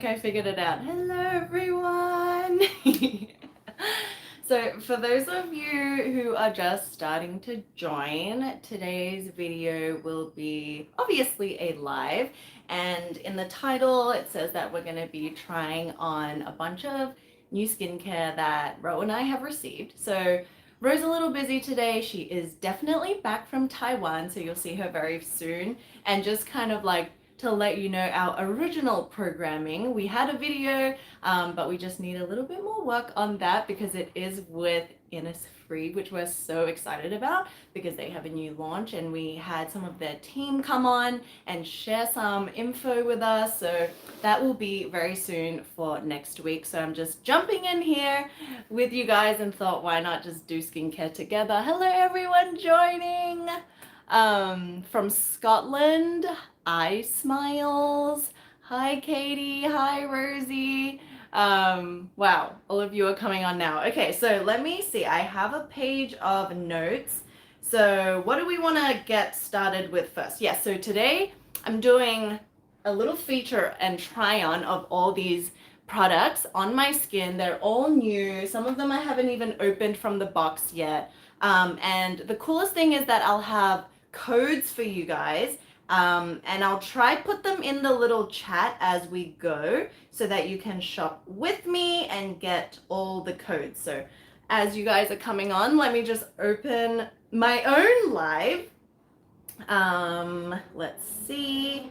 I figured it out. Hello, everyone. So, for those of you who are just starting to join, today's video will be obviously a live. And in the title, it says that we're going to be trying on a bunch of new skincare that Ro and I have received. So, Ro's a little busy today. She is definitely back from Taiwan, so you'll see her very soon. And just kind of like to let you know our original programming. We had a video, but we just need a little bit more work on that because it is with Innisfree, which we're so excited about because they have a new launch and we had some of their team come on and share some info with us. So that will be very soon for next week. So I'm just jumping in here with you guys and thought, why not just do skincare together? Hello, everyone joining. From Scotland, Eye Smiles. Hi, Katie. Hi, Rosie. Wow, all of you are coming on now. Okay, so let me see. I have a page of notes. So what do we want to get started with first? Yeah, so today I'm doing a little feature and try on of all these products on my skin. They're all new. Some of them I haven't even opened from the box yet. And the coolest thing is that I'll have codes for you guys. And I'll try put them in the little chat as we go so that you can shop with me and get all the codes. So as you guys are coming on, let me just open my own live. Let's see.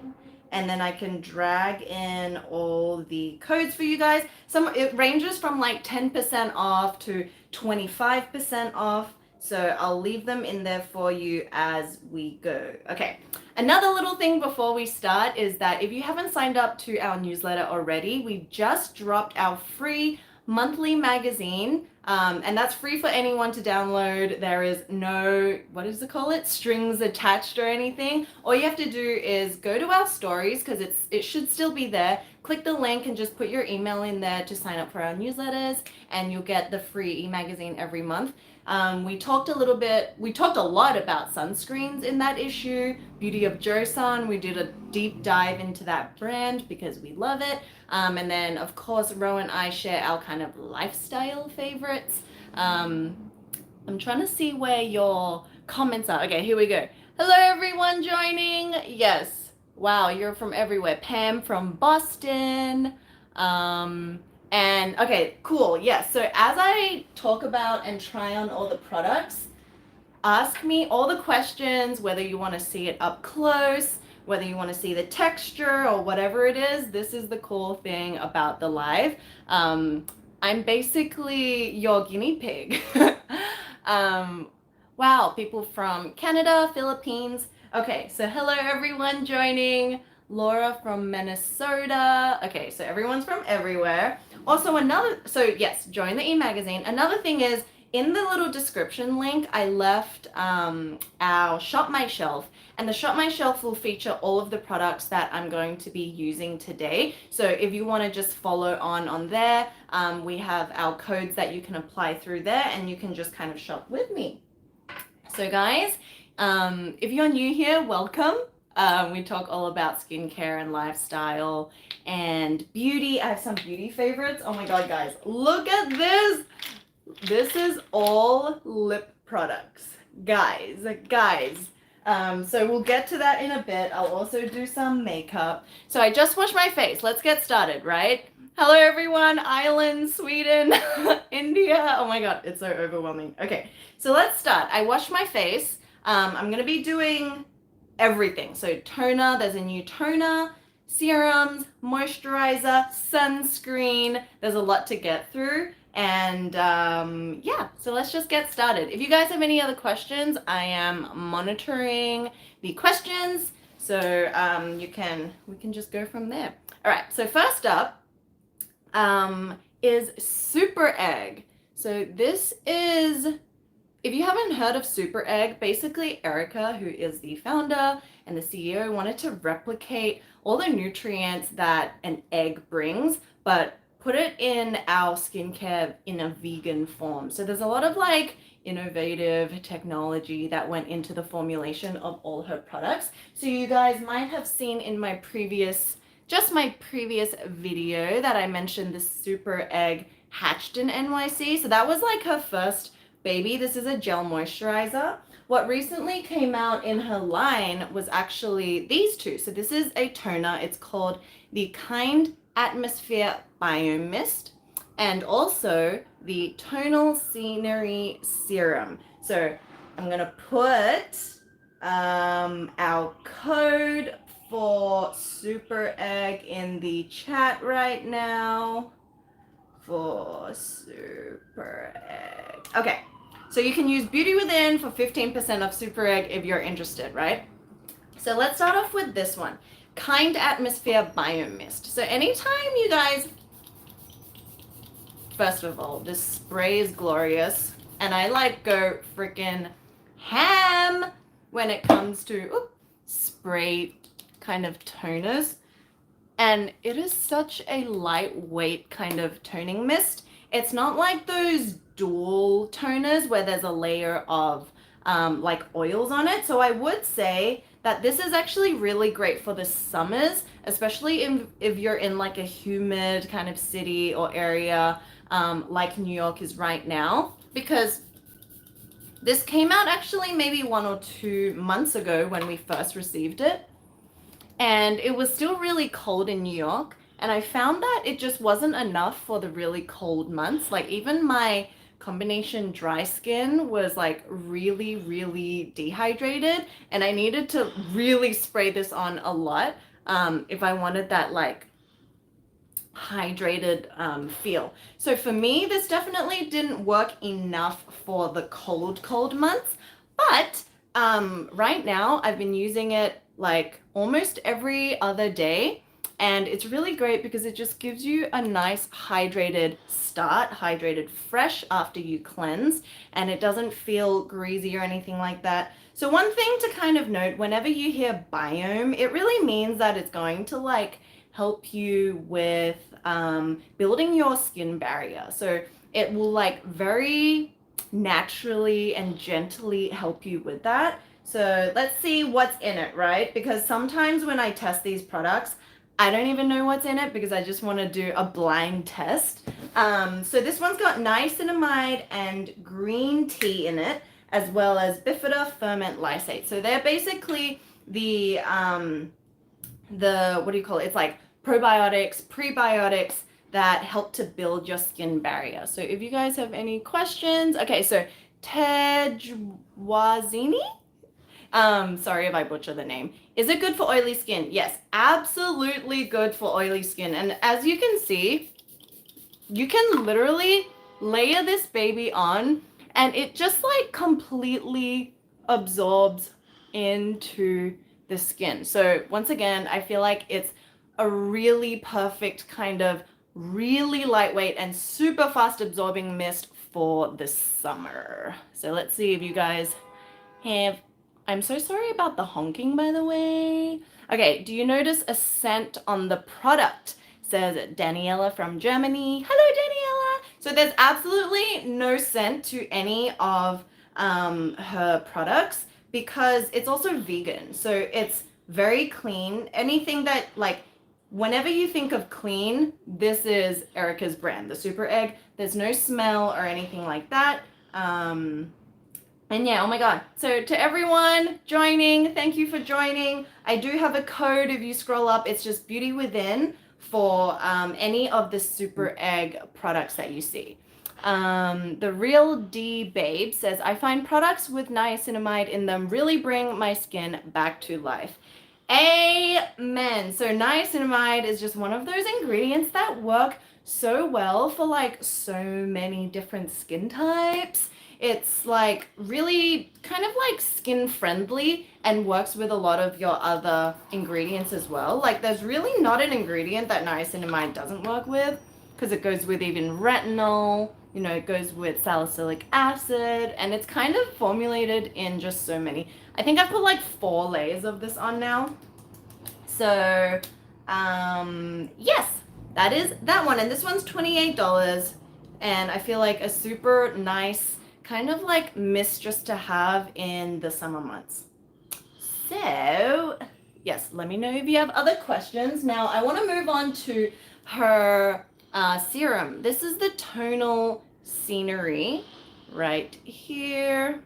And then I can drag in all the codes for you guys. It ranges from like 10% off to 25% off. So I'll leave them in there for you as we go. Okay, another little thing before we start is that if you haven't signed up to our newsletter already, we just dropped our free monthly magazine. And that's free for anyone to download. There is no, what does it call it? Strings attached or anything. All you have to do is go to our stories because it should still be there. Click the link and just put your email in there to sign up for our newsletters and you'll get the free e-magazine every month. We talked a lot about sunscreens in that issue. Beauty of Joseon, we did a deep dive into that brand because we love it. And then of course, Ro and I share our kind of lifestyle favorites. I'm trying to see where your comments are. Okay, here we go. Hello everyone joining. Yes. Wow, you're from everywhere. Pam from Boston. And okay, cool. Yes. So as I talk about and try on all the products, ask me all the questions, whether you want to see it up close, whether you want to see the texture or whatever it is. This is the cool thing about the live. I'm basically your guinea pig. Wow, people from Canada, Philippines. Okay, so hello everyone joining. Laura from Minnesota. Okay, so everyone's from everywhere. Also so yes, join the e-magazine. Another thing is, in the little description link, I left our Shop My Shelf, and the Shop My Shelf will feature all of the products that I'm going to be using today. So if you want to just follow on there, we have our codes that you can apply through there, and you can just kind of shop with me. So guys, if you're new here, welcome. We talk all about skincare and lifestyle and beauty. I have some beauty favorites. Oh my god, guys, look at this. This is all lip products. Guys. So we'll get to that in a bit. I'll also do some makeup. So I just washed my face. Let's get started, right? Hello everyone, Ireland, Sweden, India. Oh my god, it's so overwhelming. Okay, so let's start. I washed my face. I'm gonna be doing everything. So toner, there's a new toner, serums, moisturizer, sunscreen. There's a lot to get through. And yeah, so let's just get started. If you guys have any other questions, I am monitoring the questions. So we can just go from there. All right, so first up is Superegg. So this is, if you haven't heard of Superegg, basically Erica, who is the founder and the CEO, wanted to replicate all the nutrients that an egg brings, but put it in our skincare in a vegan form. So there's a lot of like innovative technology that went into the formulation of all her products. So you guys might have seen in my previous just my previous video that I mentioned the Superegg hatched in NYC. So that was like her first baby. This is a gel moisturizer. What recently came out in her line was actually these two. So this is a toner. It's called the Kind Atmosphere Biomist, and also the Tonal Scenery Serum. So I'm going to put our code for Superegg in the chat right now. For Superegg. Okay, so you can use Beauty Within for 15% of Superegg if you're interested, right? So let's start off with this one. Kind Atmosphere Biomist. So anytime you guys, first of all, this spray is glorious, and I like go freaking ham when it comes to spray kind of toners. And it is such a lightweight kind of toning mist. It's not like those dual toners where there's a layer of like oils on it. So I would say that this is actually really great for the summers, especially if you're in like a humid kind of city or area like New York is right now, because this came out actually maybe 1 or 2 months ago when we first received it. And it was still really cold in New York. And I found that it just wasn't enough for the really cold months. Like even my combination dry skin was like really, really dehydrated. And I needed to really spray this on a lot if I wanted that like hydrated feel. So for me, this definitely didn't work enough for the cold months. But right now I've been using it like almost every other day, and it's really great because it just gives you a nice hydrated start, hydrated fresh after you cleanse, and it doesn't feel greasy or anything like that. So one thing to kind of note, whenever you hear biome, it really means that it's going to like help you with building your skin barrier. So it will like very naturally and gently help you with that. So let's see what's in it, right? Because sometimes when I test these products, I don't even know what's in it because I just want to do a blind test. So this one's got niacinamide and green tea in it, as well as bifida ferment lysate. So they're basically the what do you call it? It's like probiotics, prebiotics that help to build your skin barrier. So if you guys have any questions, okay, so Tejwazini? Sorry if I butcher the name. Is it good for oily skin? Yes, absolutely good for oily skin. And as you can see, you can literally layer this baby on and it just like completely absorbs into the skin. So once again, I feel like it's a really perfect kind of really lightweight and super fast absorbing mist for the summer. So let's see if you guys have, I'm so sorry about the honking, by the way. Okay, do you notice a scent on the product? It says Daniela from Germany. Hello, Daniela. So there's absolutely no scent to any of her products because it's also vegan. So it's very clean. Anything that like, whenever you think of clean, this is Erica's brand, the Superegg. There's no smell or anything like that. And yeah, oh my God. So to everyone joining, thank you for joining. I do have a code if you scroll up. It's just Beauty Within for any of the Superegg products that you see. The Real D Babe says, I find products with niacinamide in them really bring my skin back to life. Amen. So niacinamide is just one of those ingredients that work so well for like so many different skin types. It's like really kind of like skin friendly and works with a lot of your other ingredients as well. Like there's really not an ingredient that niacinamide doesn't work with because it goes with even retinol, you know, it goes with salicylic acid, and it's kind of formulated in just so many. I think I put like 4 layers of this on now. So yes, that is that one. And this one's $28. And I feel like a super nice kind of like mist just to have in the summer months. So yes, let me know if you have other questions. Now, I want to move on to her serum. This is the tonal scenery right here.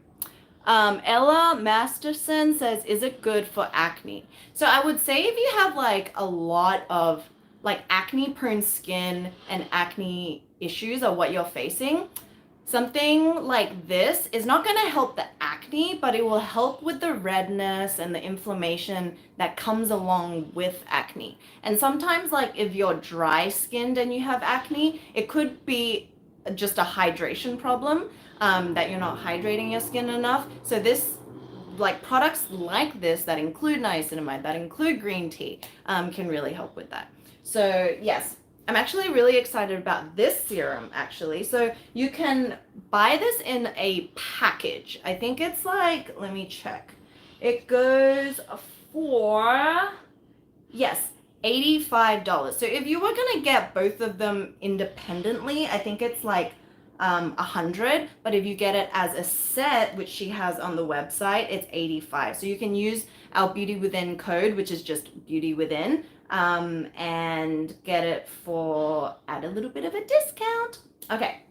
Ella Masterson says, is it good for acne? So I would say if you have like a lot of like acne prone skin and acne issues are what you're facing, something like this is not going to help the acne, but it will help with the redness and the inflammation that comes along with acne. And sometimes, like if you're dry skinned and you have acne, it could be just a hydration problem, that you're not hydrating your skin enough. So this, like products like this that include niacinamide, that include green tea, can really help with that. So yes, I'm actually really excited about this serum actually. So you can buy this in a package. I think it's like, let me check. It goes for, yes, $85. So if you were gonna get both of them independently, I think it's like 100, but if you get it as a set, which she has on the website, it's 85. So you can use our Beauty Within code, which is just Beauty Within, and get it for at a little bit of a discount. Okay,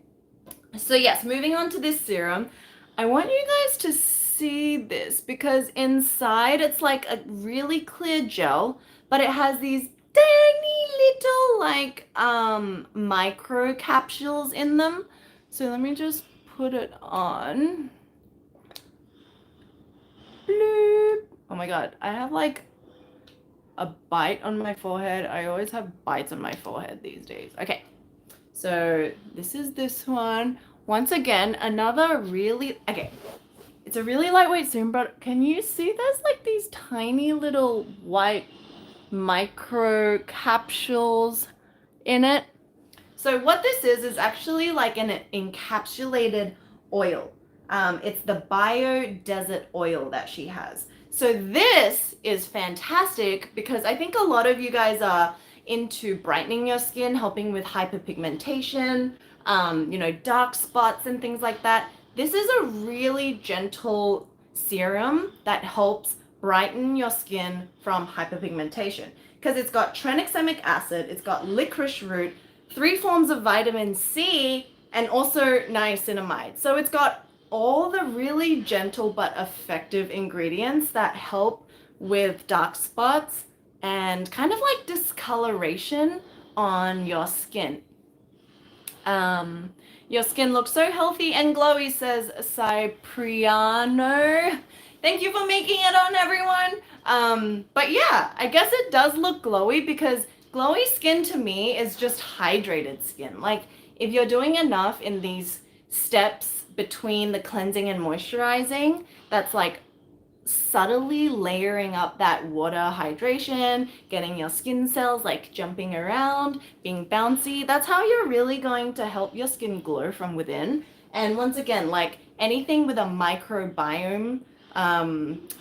so yes, moving on to this serum, I want you guys to see this because inside it's like a really clear gel, but it has these tiny little like micro capsules in them. So let me just put it on. Bloop. Oh my god, I have like a bite on my forehead. I always have bites on my forehead these days. Okay, so this is this one. Once again, another really, okay, it's a really lightweight serum, but can you see there's like these tiny little white micro capsules in it? So what this is actually like an encapsulated oil. It's the Bio Desert Oil that she has. So this is fantastic because I think a lot of you guys are into brightening your skin, helping with hyperpigmentation, you know, dark spots and things like that. This is a really gentle serum that helps brighten your skin from hyperpigmentation because it's got tranexamic acid, it's got licorice root, 3 forms of vitamin C, and also niacinamide. So it's got all the really gentle but effective ingredients that help with dark spots and kind of like discoloration on your skin. Your skin looks so healthy and glowy, says Cypriano. Thank you for making it on, everyone. But yeah, I guess it does look glowy because glowy skin to me is just hydrated skin. Like if you're doing enough in these steps between the cleansing and moisturizing, that's like subtly layering up that water hydration, getting your skin cells like jumping around, being bouncy. That's how you're really going to help your skin glow from within. And once again, like anything with a microbiome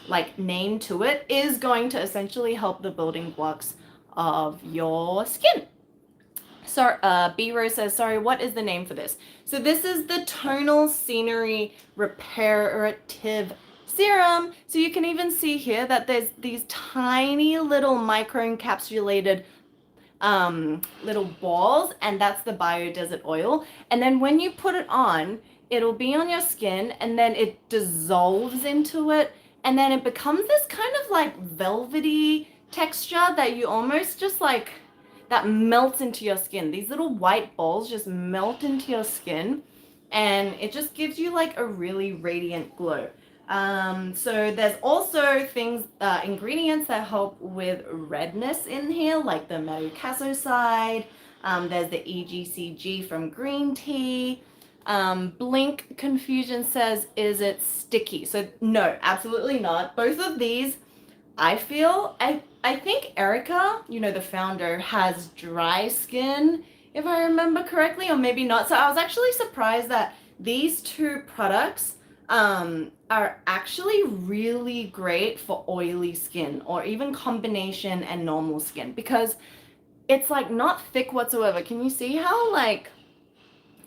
like name to it is going to essentially help the building blocks of your skin. So B Rose says, sorry, what is the name for this? So this is the Tonal Scenery Reparative Serum. So you can even see here that there's these tiny little micro encapsulated little balls, and that's the Bio Desert Oil. And then when you put it on, it'll be on your skin and then it dissolves into it, and then it becomes this kind of like velvety texture that you almost just like, that melts into your skin. These little white balls just melt into your skin and it just gives you like a really radiant glow. So there's also things, ingredients that help with redness in here, like the madecassoside. There's the EGCG from green tea. Blink Confusion says, is it sticky? So no, absolutely not. Both of these, I feel, I think Erica, you know, the founder, has dry skin, if I remember correctly, or maybe not. So I was actually surprised that these two products are actually really great for oily skin or even combination and normal skin, because it's like not thick whatsoever. Can you see how like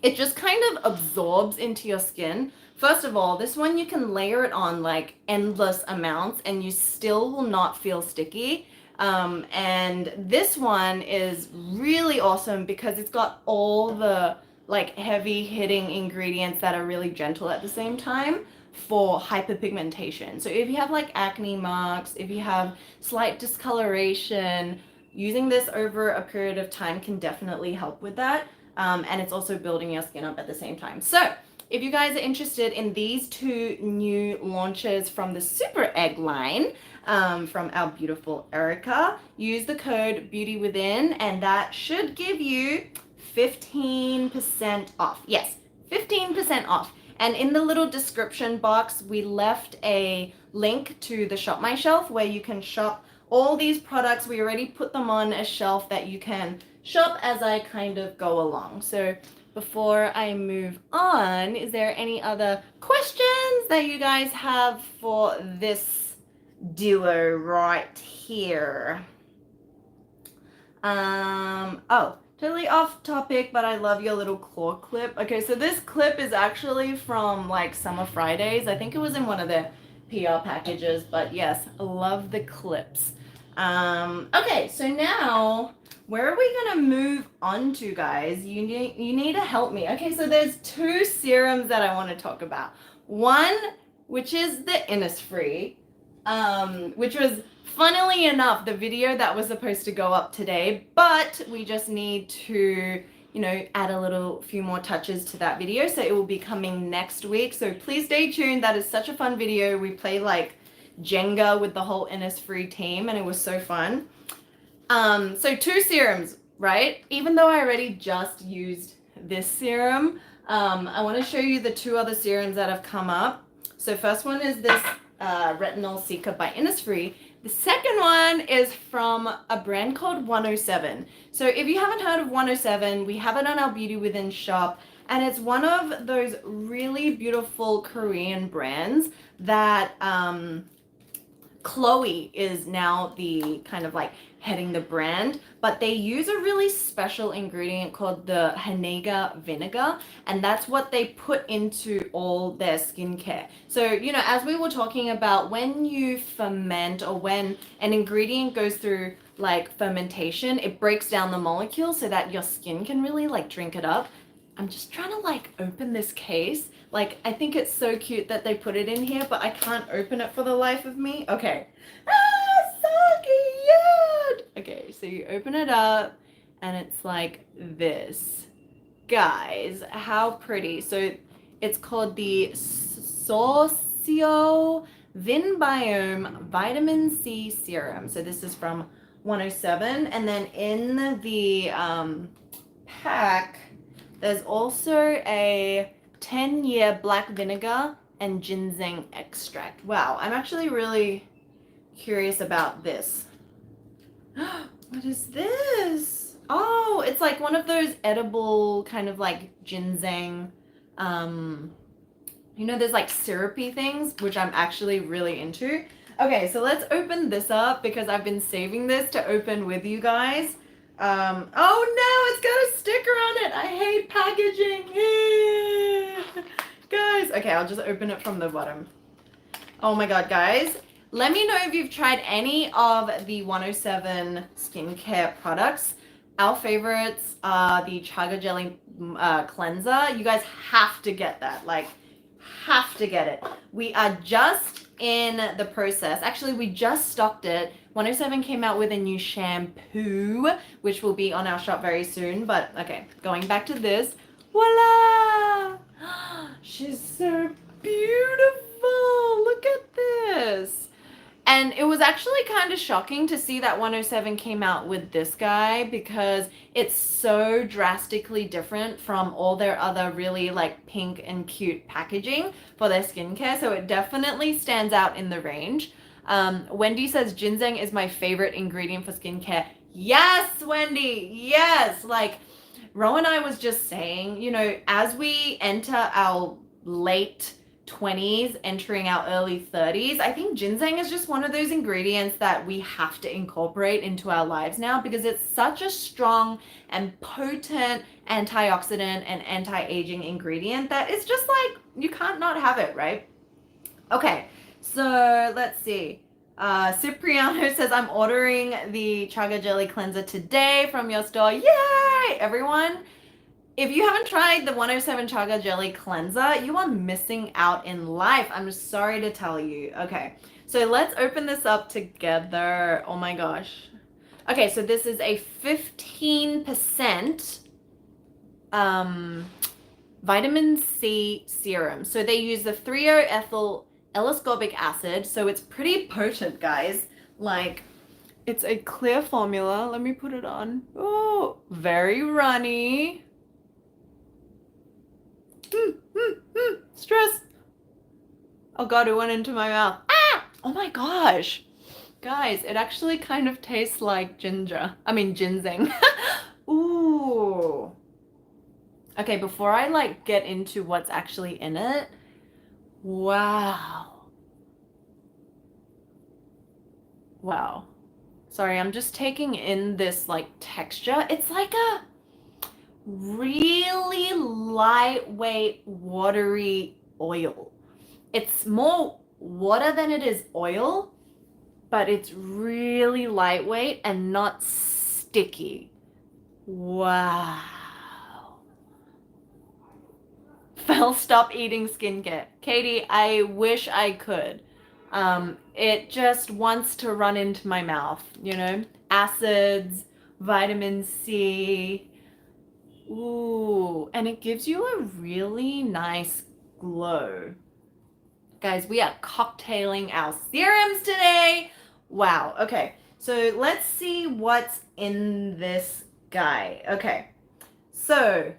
it just kind of absorbs into your skin, First of all, this one you can layer it on like endless amounts and you still will not feel sticky. And this one is really awesome because it's got all the like heavy hitting ingredients that are really gentle at the same time for hyperpigmentation. So if you have like acne marks, if you have slight discoloration, using this over a period of time can definitely help with that. And it's also building your skin up at the same time. So if you guys are interested in these two new launches from the Superegg line, from our beautiful Erica, use the code BEAUTYWITHIN and that should give you 15% off. Yes, 15% off. And in the little description box, we left a link to the Shop My Shelf where you can shop all these products. We already put them on a shelf that you can shop as I kind of go along. So before I move on, is there any other questions that you guys have for this duo right here? Oh, totally off topic, but I love your little claw clip. Okay, so this clip is actually from like Summer Fridays. I think it was in one of the PR packages, but yes, I love the clips. Okay, so now where are we gonna move on to, guys? You need to help me. Okay, so there's two serums that I want to talk about. One, which is the Innisfree, which was, funnily enough, the video that was supposed to go up today, but we just need to, you know, add a few more touches to that video, so it will be coming next week. So please stay tuned. That is such a fun video. We played like Jenga with the whole Innisfree team, and it was so fun. So two serums, right? Even though I already just used this serum, I want to show you the two other serums that have come up. So first one is this Retinol Cica by Innisfree. The second one is from a brand called 107. So if you haven't heard of 107, we have it on our Beauty Within shop, and it's one of those really beautiful Korean brands that Chloe is now the kind of like heading the brand, but they use a really special ingredient called the heheh vinegar, and that's what they put into all their skincare. So, you know, as we were talking about, when you ferment or when an ingredient goes through like fermentation, it breaks down the molecule so that your skin can really like drink it up. I'm just trying to like open this case. Like, I think it's so cute that they put it in here, but I can't open it for the life of me. Okay. Ah, so cute! Okay, so you open it up, and it's like this. Guys, how pretty. So it's called the Socio Vinbiome Vitamin C Serum. So this is from 107. And then in the pack, there's also a 10-year black vinegar and ginseng extract. Wow, I'm actually really curious about this. What is this? Oh, it's like one of those edible kind of like ginseng, you know, there's like syrupy things, which I'm actually really into. Okay, so let's open this up because I've been saving this to open with you guys. Oh no, it's got a sticker on it. I hate packaging. Guys, okay, I'll just open it from the bottom. Oh my god, guys. Let me know if you've tried any of the 107 skincare products. Our favorites are the Chaga Jelly Cleanser. You guys have to get that. Like, have to get it. We are just in the process. Actually, we just stocked it. 107 came out with a new shampoo, which will be on our shop very soon. But okay, going back to this. Voila! She's so beautiful. Look at this. And it was actually kind of shocking to see that 107 came out with this guy because it's so drastically different from all their other really like pink and cute packaging for their skincare. So it definitely stands out in the range. Wendy says ginseng is my favorite ingredient for skincare. Yes, Wendy. Yes. Like Ro and I was just saying, you know, as we enter our late 20s entering our early 30s, I think ginseng is just one of those ingredients that we have to incorporate into our lives now because it's such a strong and potent antioxidant and anti-aging ingredient that it's just like you can't not have it, right? Okay, so let's see. Cipriano says, I'm ordering the Chaga Jelly Cleanser today from your store. Yay, everyone. If you haven't tried the 107 Chaga Jelly Cleanser, you are missing out in life. I'm sorry to tell you. Okay, so let's open this up together. Oh my gosh. Okay, so this is a 15% vitamin C serum. So they use the 3-O-ethyl L-ascorbic acid, so it's pretty potent, guys. Like, it's a clear formula. Let me put it on. Oh, very runny. Stress. Oh god, it went into my mouth. Ah! Oh my gosh. Guys, it actually kind of tastes like ginseng. Ooh. Okay, before I like get into what's actually in it. Wow. Wow. Sorry, I'm just taking in this like texture. It's like a really lightweight, watery oil. It's more water than it is oil, but it's really lightweight and not sticky. Wow. Fel, stop eating skincare. Katie, I wish I could. It just wants to run into my mouth, you know? Acids, vitamin C. Ooh, and it gives you a really nice glow. Guys, we are cocktailing our serums today. Wow, okay. So let's see what's in this guy. Okay, so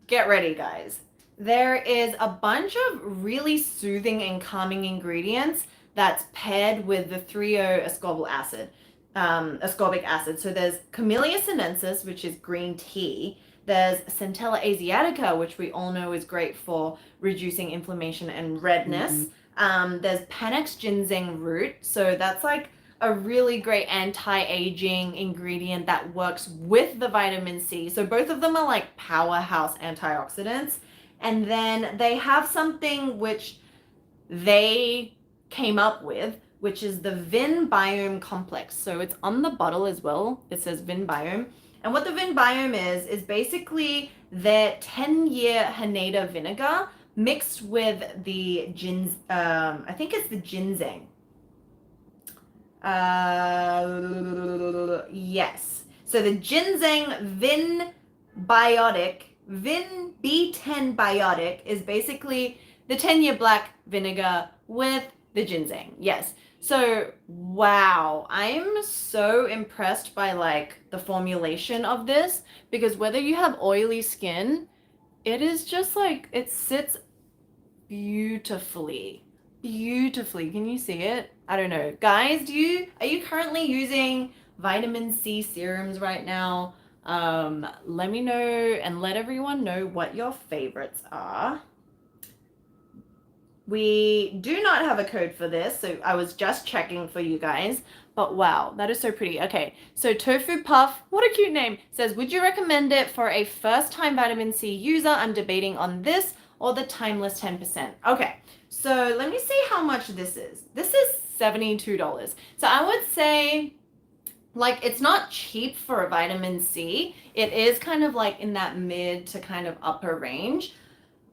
get ready, guys. There is a bunch of really soothing and calming ingredients that's paired with the 3-O-ascorbic acid. So there's Camellia sinensis, which is green tea. There's Centella asiatica, which we all know is great for reducing inflammation and redness. There's Panax ginseng root. So that's like a really great anti-aging ingredient that works with the vitamin C. So both of them are like powerhouse antioxidants. And then they have something which they came up with, which is the Vin Biome Complex. So it's on the bottle as well. It says Vin Biome. And what the Vin Biome is basically their 10-year Haneda vinegar mixed with the I think it's the ginseng. Yes. So the ginseng Vin B10 biotic is basically the 10-year black vinegar with the ginseng. Yes. So, wow, I'm so impressed by like the formulation of this because whether you have oily skin, it is just like, it sits beautifully. Beautifully. Can you see it? I don't know. Guys, are you currently using vitamin C serums right now? Let me know and let everyone know what your favorites are. We do not have a code for this, so I was just checking for you guys. But wow, that is so pretty. Okay, so Tofu Puff, what a cute name, says, would you recommend it for a first-time vitamin C user? I'm debating on this or the Timeless 10%. Okay, so let me see how much this is. This is $72. So I would say, like, it's not cheap for a vitamin C. It is kind of like in that mid to kind of upper range.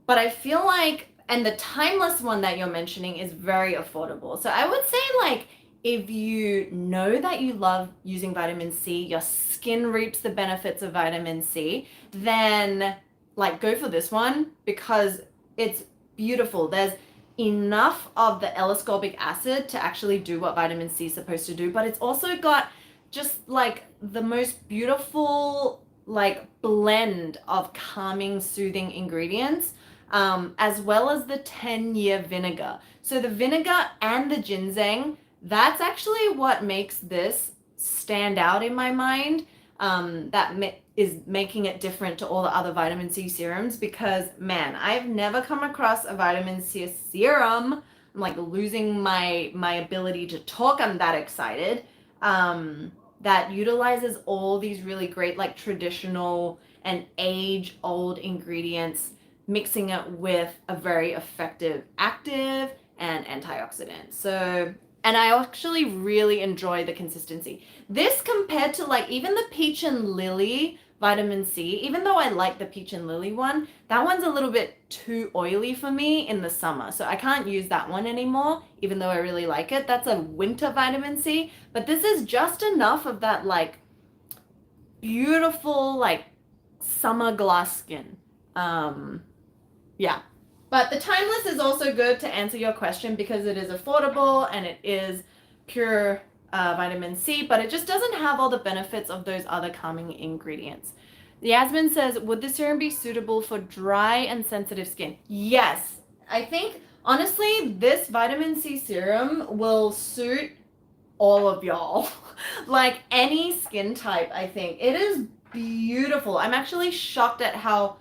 But I feel like, and the Timeless one that you're mentioning is very affordable. So I would say, like, if you know that you love using vitamin C, your skin reaps the benefits of vitamin C, then like go for this one because it's beautiful. There's enough of the L-ascorbic acid to actually do what vitamin C is supposed to do, but it's also got just like the most beautiful like blend of calming, soothing ingredients. As well as the 10-year vinegar. So the vinegar and the ginseng, that's actually what makes this stand out in my mind. is making it different to all the other vitamin C serums, because man, I've never come across a vitamin C serum. I'm like losing my ability to talk. I'm that excited. That utilizes all these really great like traditional and age-old ingredients, mixing it with a very effective active and antioxidant. So, and I actually really enjoy the consistency. This compared to like even the peach and lily vitamin C, even though I like the peach and lily one, that one's a little bit too oily for me in the summer. So I can't use that one anymore, even though I really like it. That's a winter vitamin C, but this is just enough of that like beautiful like summer glass skin. Yeah. But the Timeless is also good to answer your question because it is affordable and it is pure vitamin C, but it just doesn't have all the benefits of those other calming ingredients. Yasmin says, would the serum be suitable for dry and sensitive skin? Yes. I think, honestly, this vitamin C serum will suit all of y'all. Like any skin type, I think. It is beautiful. I'm actually shocked at how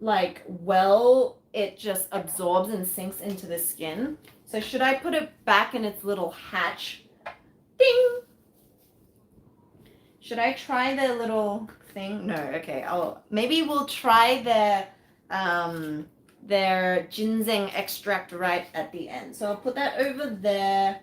like well it just absorbs and sinks into the skin. So should I put it back in its little hatch? Ding! Should I try the little thing? No, okay. Maybe we'll try their ginseng extract right at the end. So I'll put that over there.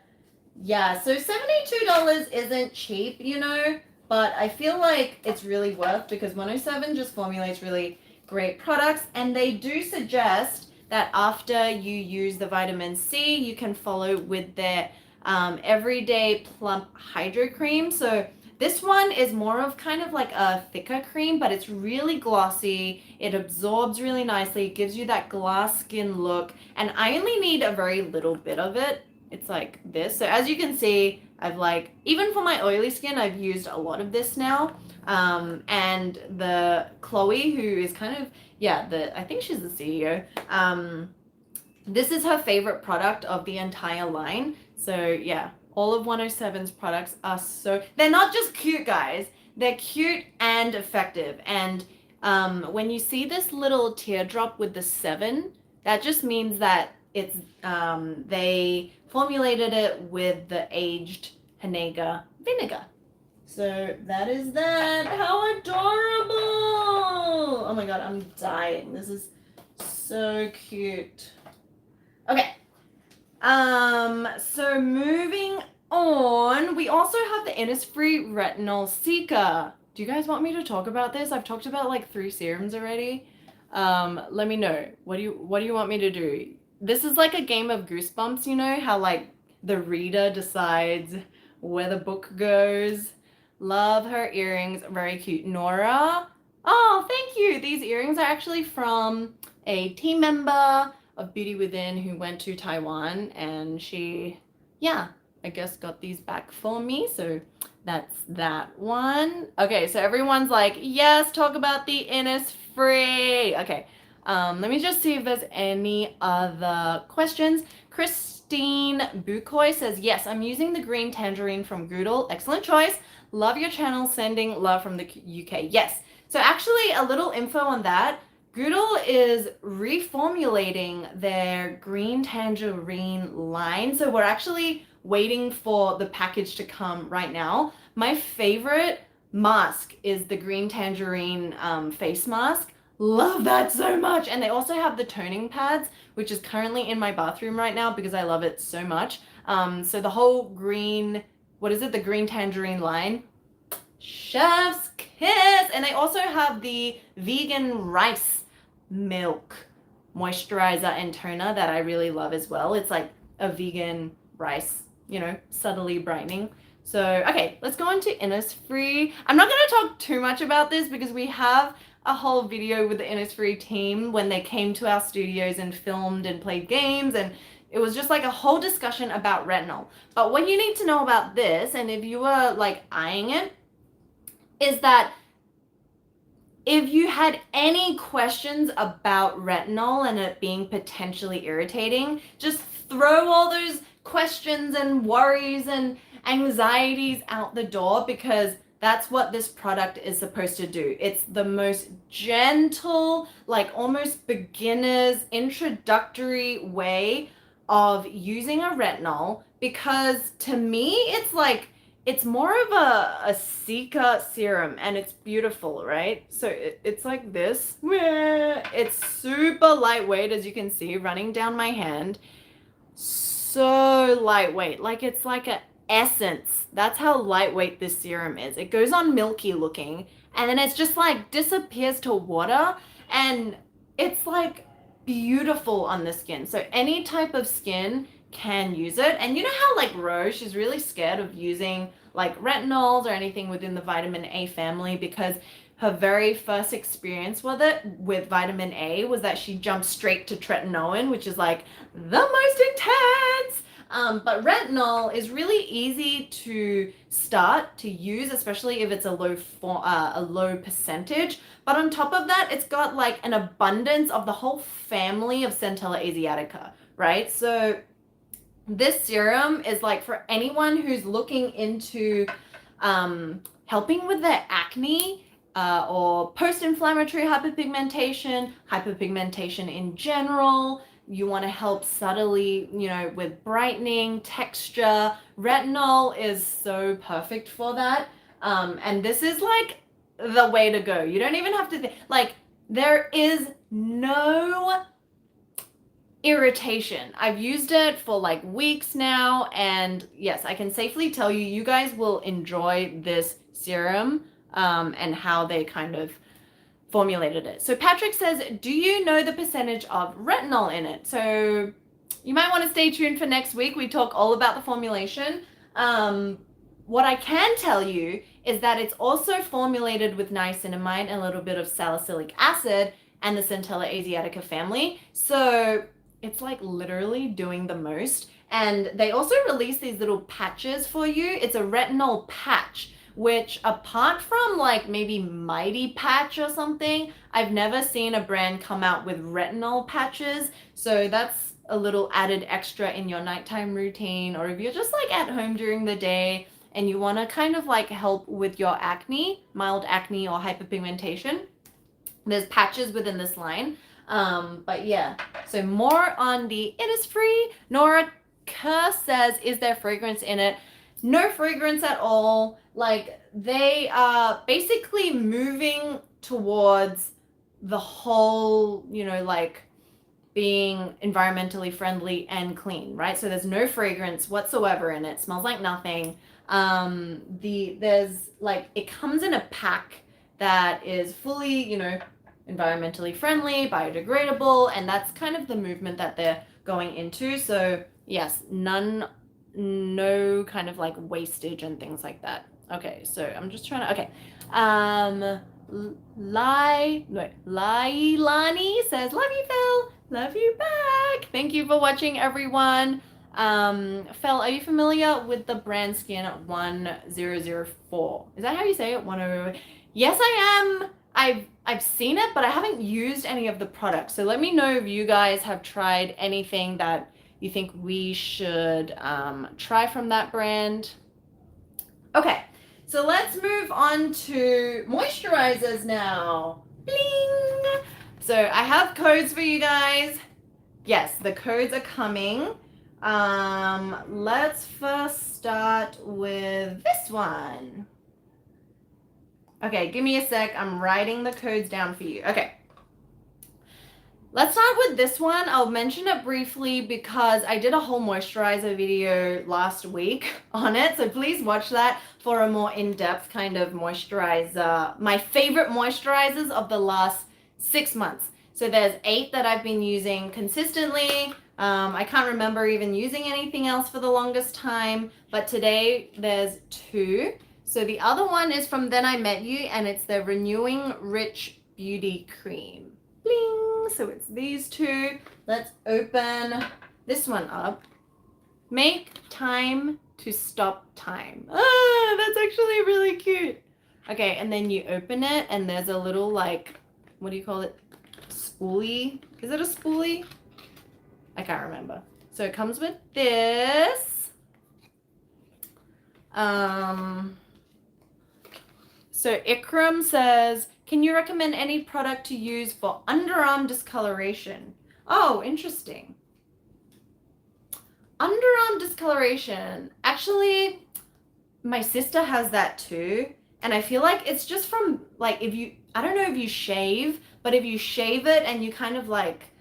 Yeah, so $72 isn't cheap, you know, but I feel like it's really worth, because 107 just formulates really great products, and they do suggest that after you use the vitamin C, you can follow with their everyday plump hydro cream. So this one is more of kind of like a thicker cream, but it's really glossy. It absorbs really nicely. It gives you that glass skin look, and I only need a very little bit of it. It's like this. So as you can see, I've like, even for my oily skin, I've used a lot of this now. And the Chloe, who is kind of, I think she's the CEO. This is her favorite product of the entire line. So yeah, all of 107's products are they're not just cute, guys. They're cute and effective. And when you see this little teardrop with the 7, that just means that it's they formulated it with the aged Hiiiya vinegar. So that is that. How adorable! Oh my god, I'm dying. This is so cute. Okay. So moving on, we also have the Innisfree Retinol Cica. Do you guys want me to talk about this? I've talked about like 3 serums already. Let me know. What do you want me to do? This is like a game of Goosebumps, you know, how like the reader decides where the book goes. Love her earrings, very cute. Nora, oh, thank you. These earrings are actually from a team member of Beauty Within who went to Taiwan, and she, I guess got these back for me. So that's that one. Okay, so everyone's like, yes, talk about the Innisfree. Okay. Let me just see if there's any other questions. Christine Bukoy says, yes, I'm using the green tangerine from Goodle. Excellent choice. Love your channel. Sending love from the UK. Yes. So actually a little info on that. Goodle is reformulating their green tangerine line. So we're actually waiting for the package to come right now. My favorite mask is the green tangerine face mask. Love that so much. And they also have the toning pads, which is currently in my bathroom right now because I love it so much. So the whole green, the green tangerine line, chef's kiss. And they also have the vegan rice milk moisturizer and toner that I really love as well. It's like a vegan rice, you know, subtly brightening. So, okay, let's go on to Innisfree. I'm not going to talk too much about this because we have a whole video with the Innisfree team when they came to our studios and filmed and played games, and it was just like a whole discussion about retinol. But what you need to know about this, and if you were like eyeing it, is that if you had any questions about retinol and it being potentially irritating, just throw all those questions and worries and anxieties out the door, because That's what this product is supposed to do. It's the most gentle, like almost beginner's introductory way of using a retinol, because to me, it's like, it's more of a cica serum, and it's beautiful, right? So it's like this. It's super lightweight, as you can see, running down my hand. So lightweight, like it's like a essence. That's how lightweight this serum is. It goes on milky looking, and then it's just like disappears to water, and it's like beautiful on the skin. So any type of skin can use it. And you know how like Rose, she's really scared of using like retinols or anything within the vitamin A family, because her very first experience with it, with vitamin A, was that she jumped straight to tretinoin, which is like the most intense. But retinol is really easy to start to use, especially if it's a low percentage. But on top of that, it's got like an abundance of the whole family of Centella asiatica, right? So this serum is like for anyone who's looking into helping with their acne, or post-inflammatory hyperpigmentation in general. You want to help subtly, you know, with brightening, texture. Retinol is so perfect for that. And this is like the way to go. You don't even have to like, there is no irritation. I've used it for like weeks now, and yes, I can safely tell you, you guys will enjoy this serum, and how they kind of formulated it. So Patrick says, do you know the percentage of retinol in it? So you might want to stay tuned for next week. We talk all about the formulation. What I can tell you is that it's also formulated with niacinamide and a little bit of salicylic acid and the Centella asiatica family. So it's like literally doing the most. And they also release these little patches for you. It's a retinol patch, which apart from like maybe Mighty Patch or something, I've never seen a brand come out with retinol patches. So that's a little added extra in your nighttime routine, or if you're just like at home during the day and you want to kind of like help with your acne, mild acne or hyperpigmentation, there's patches within this line. But yeah, so more on the Innisfree. Nora Kerr says, is there fragrance in it? No fragrance at all. Like, they are basically moving towards the whole, you know, like being environmentally friendly and clean, right? So there's no fragrance whatsoever in it. Smells like nothing. There's like, it comes in a pack that is fully, you know, environmentally friendly, biodegradable, and that's kind of the movement that they're going into. So yes, no kind of like wastage and things like that. Okay, so I'm just trying to, okay. Lailani says, love you, Phil. Love you back. Thank you for watching, everyone. Phil, are you familiar with the brand Skin 1004? Is that how you say it? 1004? Yes, I am. I've seen it, but I haven't used any of the products. So let me know if you guys have tried anything that you think we should try from that brand. Okay, so let's move on to moisturizers now. Bling! So I have codes for you guys. Yes, the codes are coming. Let's first start with this one. Okay, give me a sec. I'm writing the codes down for you. Okay. Let's start with this one. I'll mention it briefly because I did a whole moisturizer video last week on it. So please watch that for a more in-depth kind of moisturizer. My favorite moisturizers of the last 6 months. So there's 8 that I've been using consistently. I can't remember even using anything else for the longest time. But today there's 2. So the other one is from Then I Met You, and it's the Renewing Rich Beauty Cream. Bling! So it's these 2. Let's open this one up. Make time to stop time. Ah, that's actually really cute. Okay, and then you open it, and there's a little, like, what do you call it? Spoolie? Is it a spoolie? I can't remember. So it comes with this. So Ikram says, can you recommend any product to use for underarm discoloration? Oh, interesting. Underarm discoloration. Actually, my sister has that too. And I feel like it's just from, like, if you, I don't know if you shave, but if you shave it and you kind of like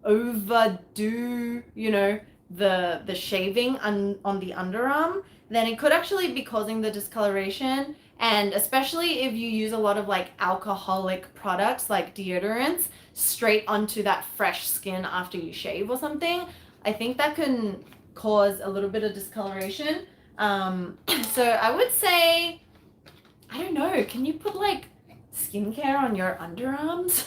overdo, you know, the shaving on the underarm, then it could actually be causing the discoloration. And especially if you use a lot of like alcoholic products like deodorants straight onto that fresh skin after you shave or something, I think that can cause a little bit of discoloration. So I would say, I don't know, can you put like skincare on your underarms?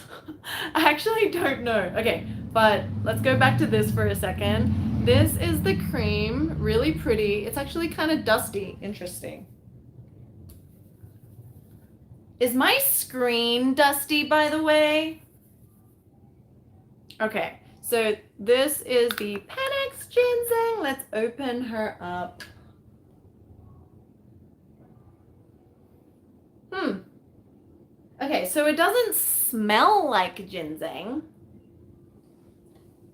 I actually don't know. Okay, but let's go back to this for a second. This is the cream, really pretty. It's actually kind of dusty. Interesting. Is my screen dusty, by the way? Okay, so this is the Panax Ginseng. Let's open her up. Okay, so it doesn't smell like ginseng.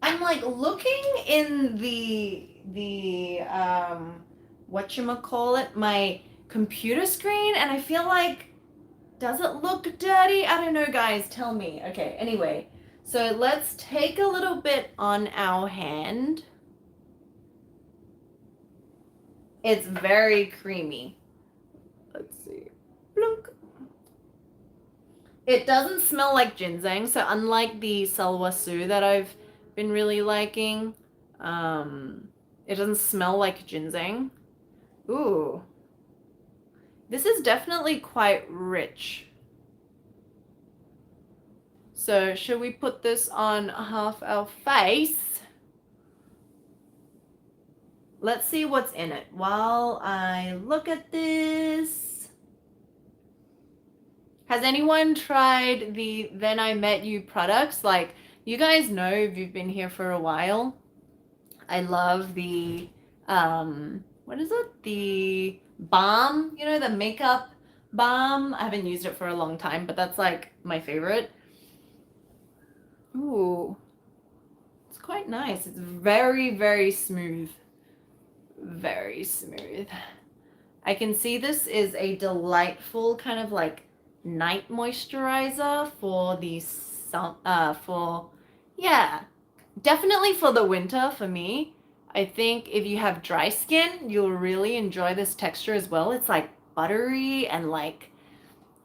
I'm like looking in the whatchamacallit, my computer screen, and I feel like, does it look dirty? I don't know, guys, tell me. Okay, anyway, so let's take a little bit on our hand. It's very creamy. Let's see. Blunk. It doesn't smell like ginseng, so unlike the salwasu that I've been really liking, it doesn't smell like ginseng. Ooh. This is definitely quite rich. So should we put this on half our face? Let's see what's in it while I look at this. Has anyone tried the Then I Met You products? Like, you guys know if you've been here for a while, I love the, what is it? The balm, you know, the makeup balm. I haven't used it for a long time, but that's like my favorite. Ooh, it's quite nice. It's very, very smooth. Very smooth. I can see this is a delightful kind of like night moisturizer for the definitely for the winter for me. I think if you have dry skin, you'll really enjoy this texture as well. It's like buttery and like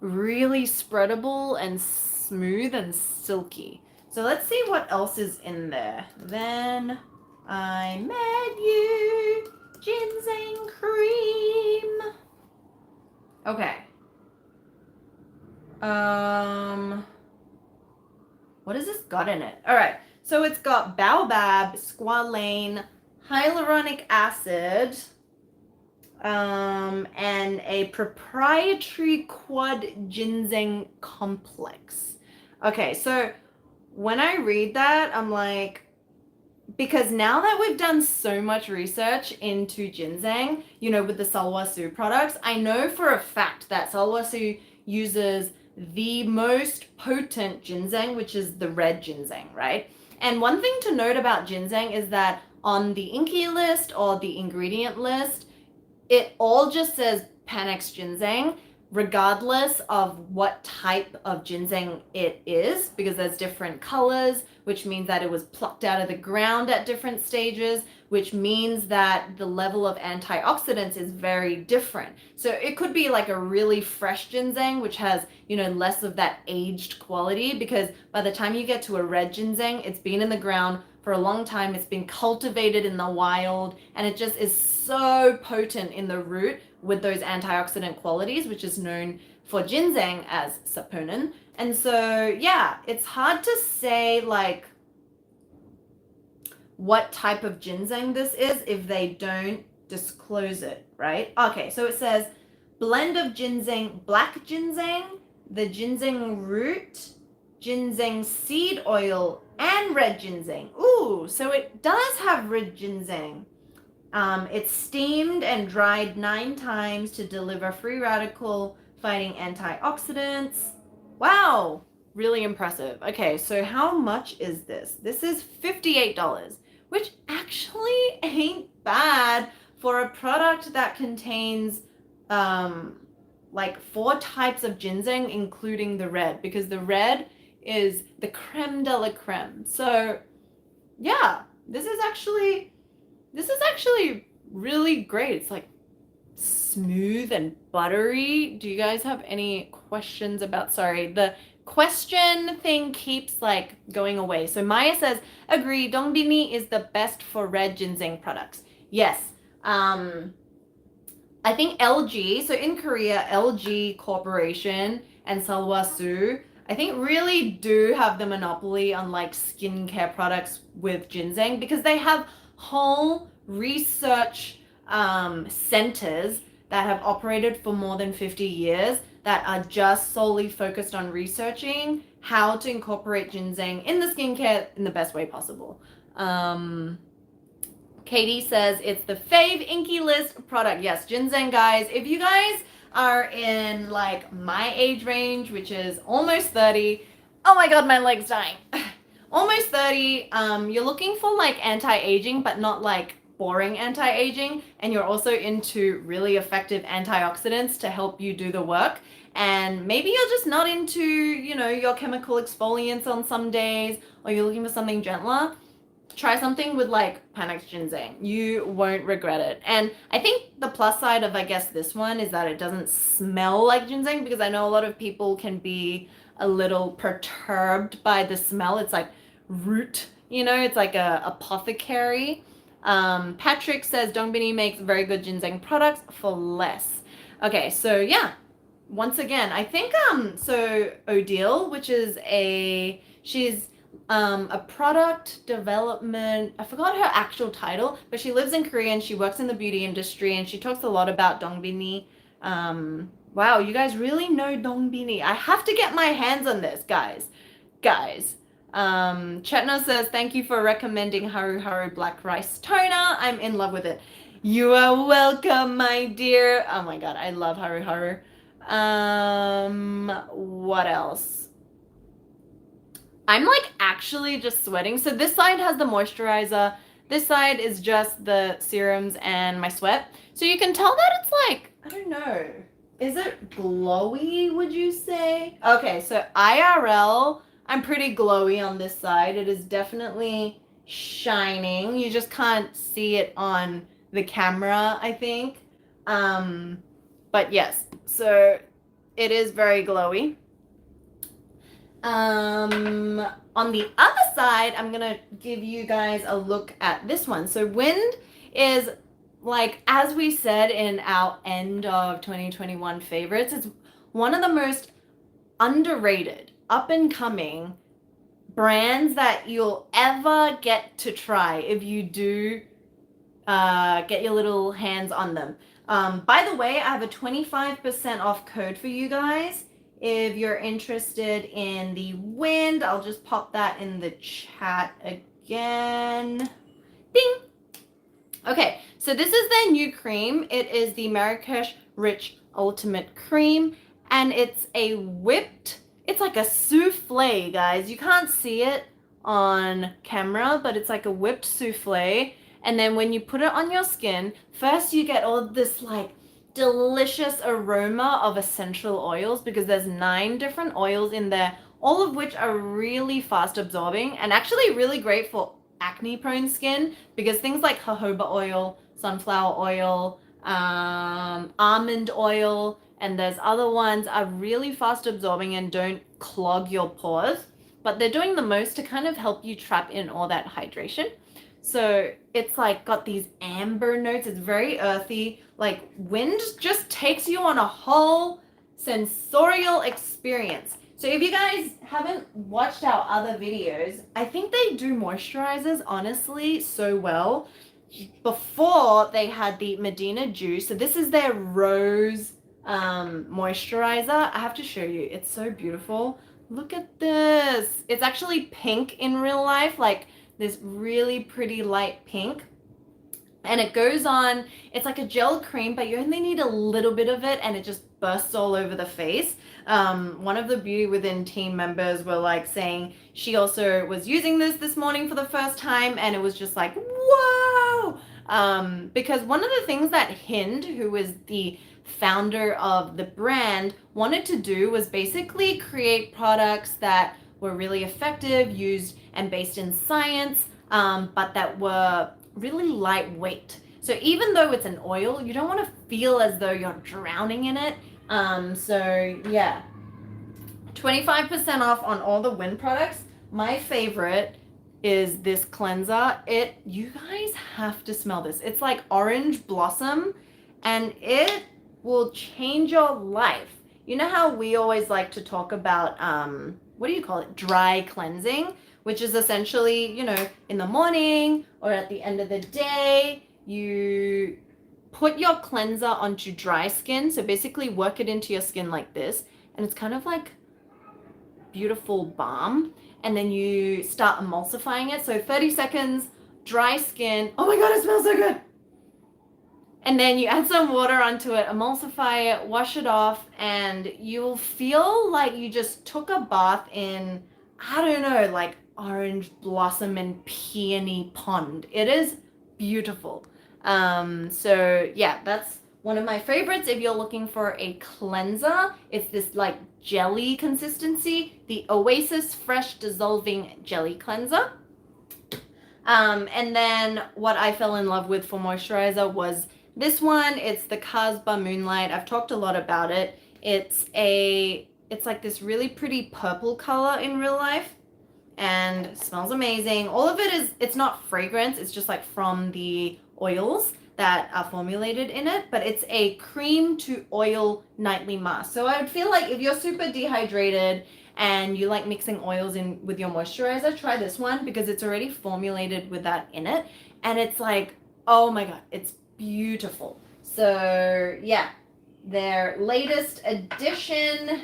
really spreadable and smooth and silky. So let's see what else is in there. Then I Met You ginseng cream. Okay. What has this got in it? All right, so it's got baobab, squalane, hyaluronic acid, and a proprietary quad ginseng complex. Okay, so when I read that, I'm like, because now that we've done so much research into ginseng, you know, with the salwasu products, I know for a fact that salwasu uses the most potent ginseng, which is the red ginseng, right? And one thing to note about ginseng is that on the Inky list or the ingredient list, it all just says Panax ginseng, regardless of what type of ginseng it is, because there's different colors, which means that it was plucked out of the ground at different stages, which means that the level of antioxidants is very different. So it could be like a really fresh ginseng, which has, you know, less of that aged quality, because by the time you get to a red ginseng, it's been in the ground for a long time, it's been cultivated in the wild, and it just is so potent in the root with those antioxidant qualities, which is known for ginseng as saponin. And so, yeah, it's hard to say like what type of ginseng this is if they don't disclose it, right? Okay, so it says blend of ginseng, black ginseng, the ginseng root, ginseng seed oil, and red ginseng. Ooh, so it does have red ginseng. It's steamed and dried 9 times to deliver free radical fighting antioxidants. Wow, really impressive. Okay, so how much is this? This is $58, which actually ain't bad for a product that contains like 4 types of ginseng, including the red, because the red is the creme de la creme. So yeah, this is actually really great. It's like smooth and buttery. Do you guys have any questions about, sorry, the question thing keeps like going away. So Maya says, agree, Dongbini is the best for red ginseng products. Yes. I think LG, so in Korea, LG Corporation and Salwasu, I think really do have the monopoly on like skincare products with ginseng, because they have whole research centers that have operated for more than 50 years that are just solely focused on researching how to incorporate ginseng in the skincare in the best way possible. Katie says it's the fave Inky List product. Yes, ginseng, guys. If you guys are in like my age range, which is almost 30, oh my god, my leg's dying. Almost 30, you're looking for like anti-aging, but not like boring anti-aging, and you're also into really effective antioxidants to help you do the work, and maybe you're just not into, you know, your chemical exfoliants on some days, or you're looking for something gentler, try something with like Panax ginseng. You won't regret it. And I think the plus side of, I guess, this one is that it doesn't smell like ginseng, because I know a lot of people can be a little perturbed by the smell. It's like root, you know, it's like a apothecary. Patrick says Dongbini makes very good ginseng products for less. Okay, so yeah, once again, I think so Odile, which is she's a product development, I forgot her actual title, but she lives in Korea and she works in the beauty industry, and she talks a lot about Dongbini. Wow, you guys really know Dongbini. I have to get my hands on this, guys. Chetna says, thank you for recommending Haru Haru Black Rice Toner. I'm in love with it. You are welcome, my dear. Oh my god, I love Haru Haru. What else? I'm like actually just sweating. So this side has the moisturizer. This side is just the serums and my sweat. So you can tell that it's like, I don't know. Is it glowy, would you say? Okay, so IRL, I'm pretty glowy on this side. It is definitely shining. You just can't see it on the camera, I think. But yes, so it is very glowy. On the other side, I'm gonna give you guys a look at this one. So Whind is, like, as we said in our end of 2021 favorites, it's one of the most underrated, up and coming brands that you'll ever get to try if you do get your little hands on them. By the way, I have a 25% off code for you guys. If you're interested in the Whind, I'll just pop that in the chat again. Ding! Okay, so this is their new cream. It is the Marrakech Rich Ultimate Cream, and it's a whipped, it's like a souffle, guys. You can't see it on camera, but it's like a whipped souffle. And then when you put it on your skin, first you get all this like delicious aroma of essential oils, because there's 9 different oils in there, all of which are really fast absorbing and actually really great for acne prone skin, because things like jojoba oil, sunflower oil, almond oil, and there's other ones, are really fast absorbing and don't clog your pores, but they're doing the most to kind of help you trap in all that hydration. So it's like got these amber notes. It's very earthy. Like Whind just takes you on a whole sensorial experience. So if you guys haven't watched our other videos, I think they do moisturizers honestly so well. Before they had the Medina Dew. So this is their rose moisturizer. I have to show you. It's so beautiful. Look at this. It's actually pink in real life. Like this really pretty light pink. And it goes on, it's like a gel cream, but you only need a little bit of it and it just bursts all over the face. One of the Beauty Within team members were like saying she also was using this morning for the first time and it was just like, whoa! Because one of the things that Hind, who is the founder of the brand, wanted to do was basically create products that were really effective, used and based in science, but that were really lightweight. So even though it's an oil, you don't want to feel as though you're drowning in it. So yeah, 25% off on all the Whind products. My favorite is this cleanser. You guys have to smell this. It's like orange blossom and it will change your life. You know how we always like to talk about, what do you call it? Dry cleansing, which is essentially, you know, in the morning or at the end of the day, you put your cleanser onto dry skin. So basically work it into your skin like this. And it's kind of like beautiful balm. And then you start emulsifying it. So 30 seconds, dry skin. Oh my God, it smells so good. And then you add some water onto it, emulsify it, wash it off, and you'll feel like you just took a bath in, I don't know, like orange blossom and peony pond. It is beautiful. So yeah, that's one of my favorites. If you're looking for a cleanser, it's this like jelly consistency, the Oasis Fresh Dissolving Jelly Cleanser. And then what I fell in love with for moisturizer was this one. It's the Casbah Moonlight. I've talked a lot about it. It's like this really pretty purple color in real life and it smells amazing. All of it it's not fragrance, it's just like from the oils that are formulated in it, but it's a cream to oil nightly mask. So I would feel like if you're super dehydrated and you like mixing oils in with your moisturizer, try this one because it's already formulated with that in it. And it's like, oh my God, it's beautiful. So yeah, their latest addition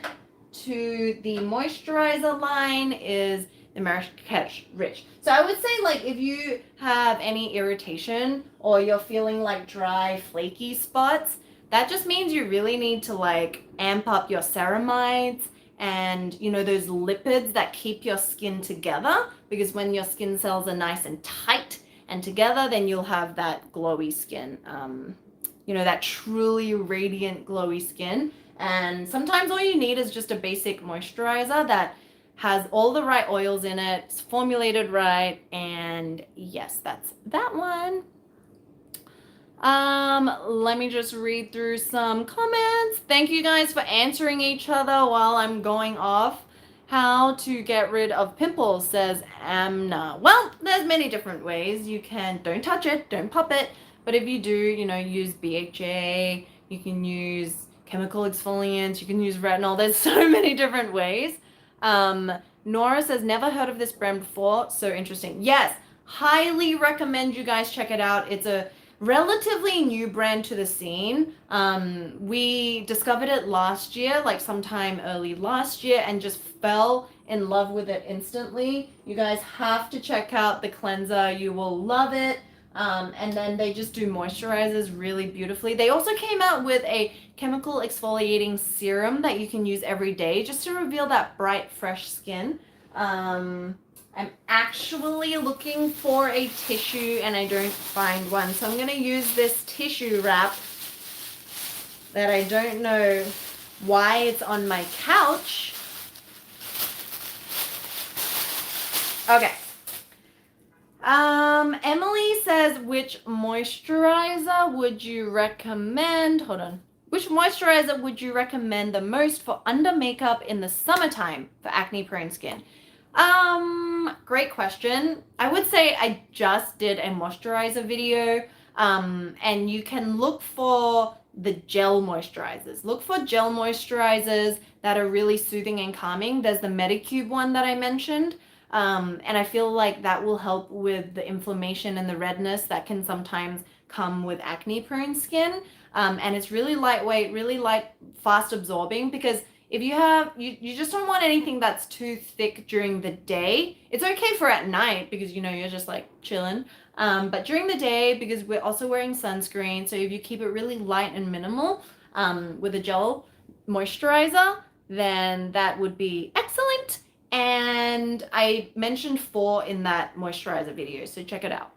to the moisturizer line is the Marrakech Rich. So I would say, like, if you have any irritation or you're feeling like dry, flaky spots, that just means you really need to like amp up your ceramides and, you know, those lipids that keep your skin together, because when your skin cells are nice and tight and together, then you'll have that glowy skin, you know, that truly radiant glowy skin. And sometimes all you need is just a basic moisturizer that has all the right oils in it, it's formulated right, and yes, that's that one. Let me just read through some comments. Thank you guys for answering each other while I'm going off. How to get rid of pimples, says Amna. Well, there's many different ways. You can, don't touch it, don't pop it, but if you do, you know, use BHA, you can use chemical exfoliants, you can use retinol. There's so many different ways. Nora says, never heard of this brand before. So interesting. Yes, highly recommend you guys check it out. It's a relatively new brand to the scene. We discovered it last year, like sometime early last year, and just fell in love with it instantly. You guys have to check out the cleanser. You will love it. And then they just do moisturizers really beautifully. They also came out with a chemical exfoliating serum that you can use every day just to reveal that bright, fresh skin. I'm actually looking for a tissue and I don't find one. So I'm going to use this tissue wrap that I don't know why it's on my couch. Okay. Emily says, which moisturizer would you recommend? Hold on. Which moisturizer would you recommend the most for under makeup in the summertime for acne prone skin? Great question. I would say I just did a moisturizer video, and you can look for the gel moisturizers. Look for gel moisturizers that are really soothing and calming. There's the Medicube one that I mentioned. And I feel like that will help with the inflammation and the redness that can sometimes come with acne prone skin. And it's really lightweight, really light, fast absorbing, because if you have, you just don't want anything that's too thick during the day. It's okay for at night because, you know, you're just like chilling. But during the day, because we're also wearing sunscreen, so if you keep it really light and minimal with a gel moisturizer, then that would be excellent. And I mentioned 4 in that moisturizer video, so check it out.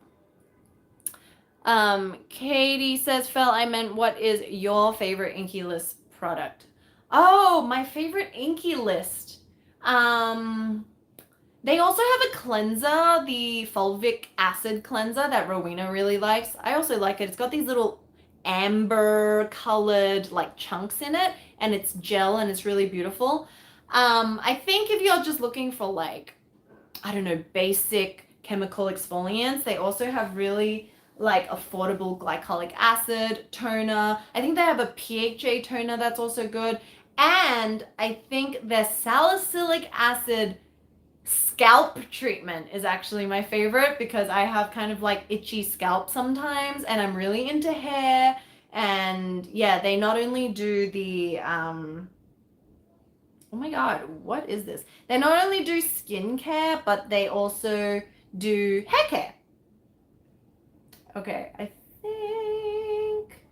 Katie says, Fel, I meant, what is your favorite Inky List product? Oh, my favorite Inky List. They also have a cleanser, the fulvic acid cleanser that Rowena really likes. I also like it. It's got these little amber colored like chunks in it, and it's gel and it's really beautiful. I think if you're just looking for like, I don't know, basic chemical exfoliants, they also have really like affordable glycolic acid toner. I think they have a PHA toner that's also good. And I think their salicylic acid scalp treatment is actually my favorite, because I have kind of like itchy scalp sometimes and I'm really into hair. And yeah, they not only do the oh my god, what is this? They not only do skincare, but they also do hair care. Okay, I think,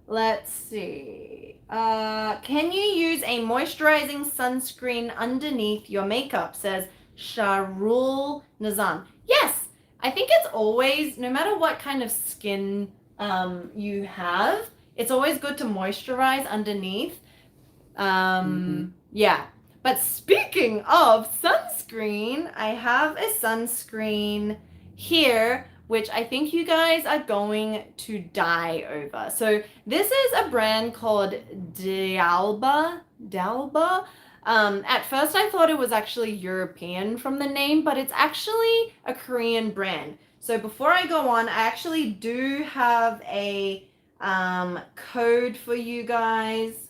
let's see. Can you use a moisturizing sunscreen underneath your makeup? Says Sharul Nazan. Yes, I think it's always, no matter what kind of skin you have, it's always good to moisturize underneath. Yeah. But speaking of sunscreen, I have a sunscreen here, which I think you guys are going to die over. So this is a brand called Dalba. At first I thought it was actually European from the name, but it's actually a Korean brand. So before I go on, I actually do have a code for you guys,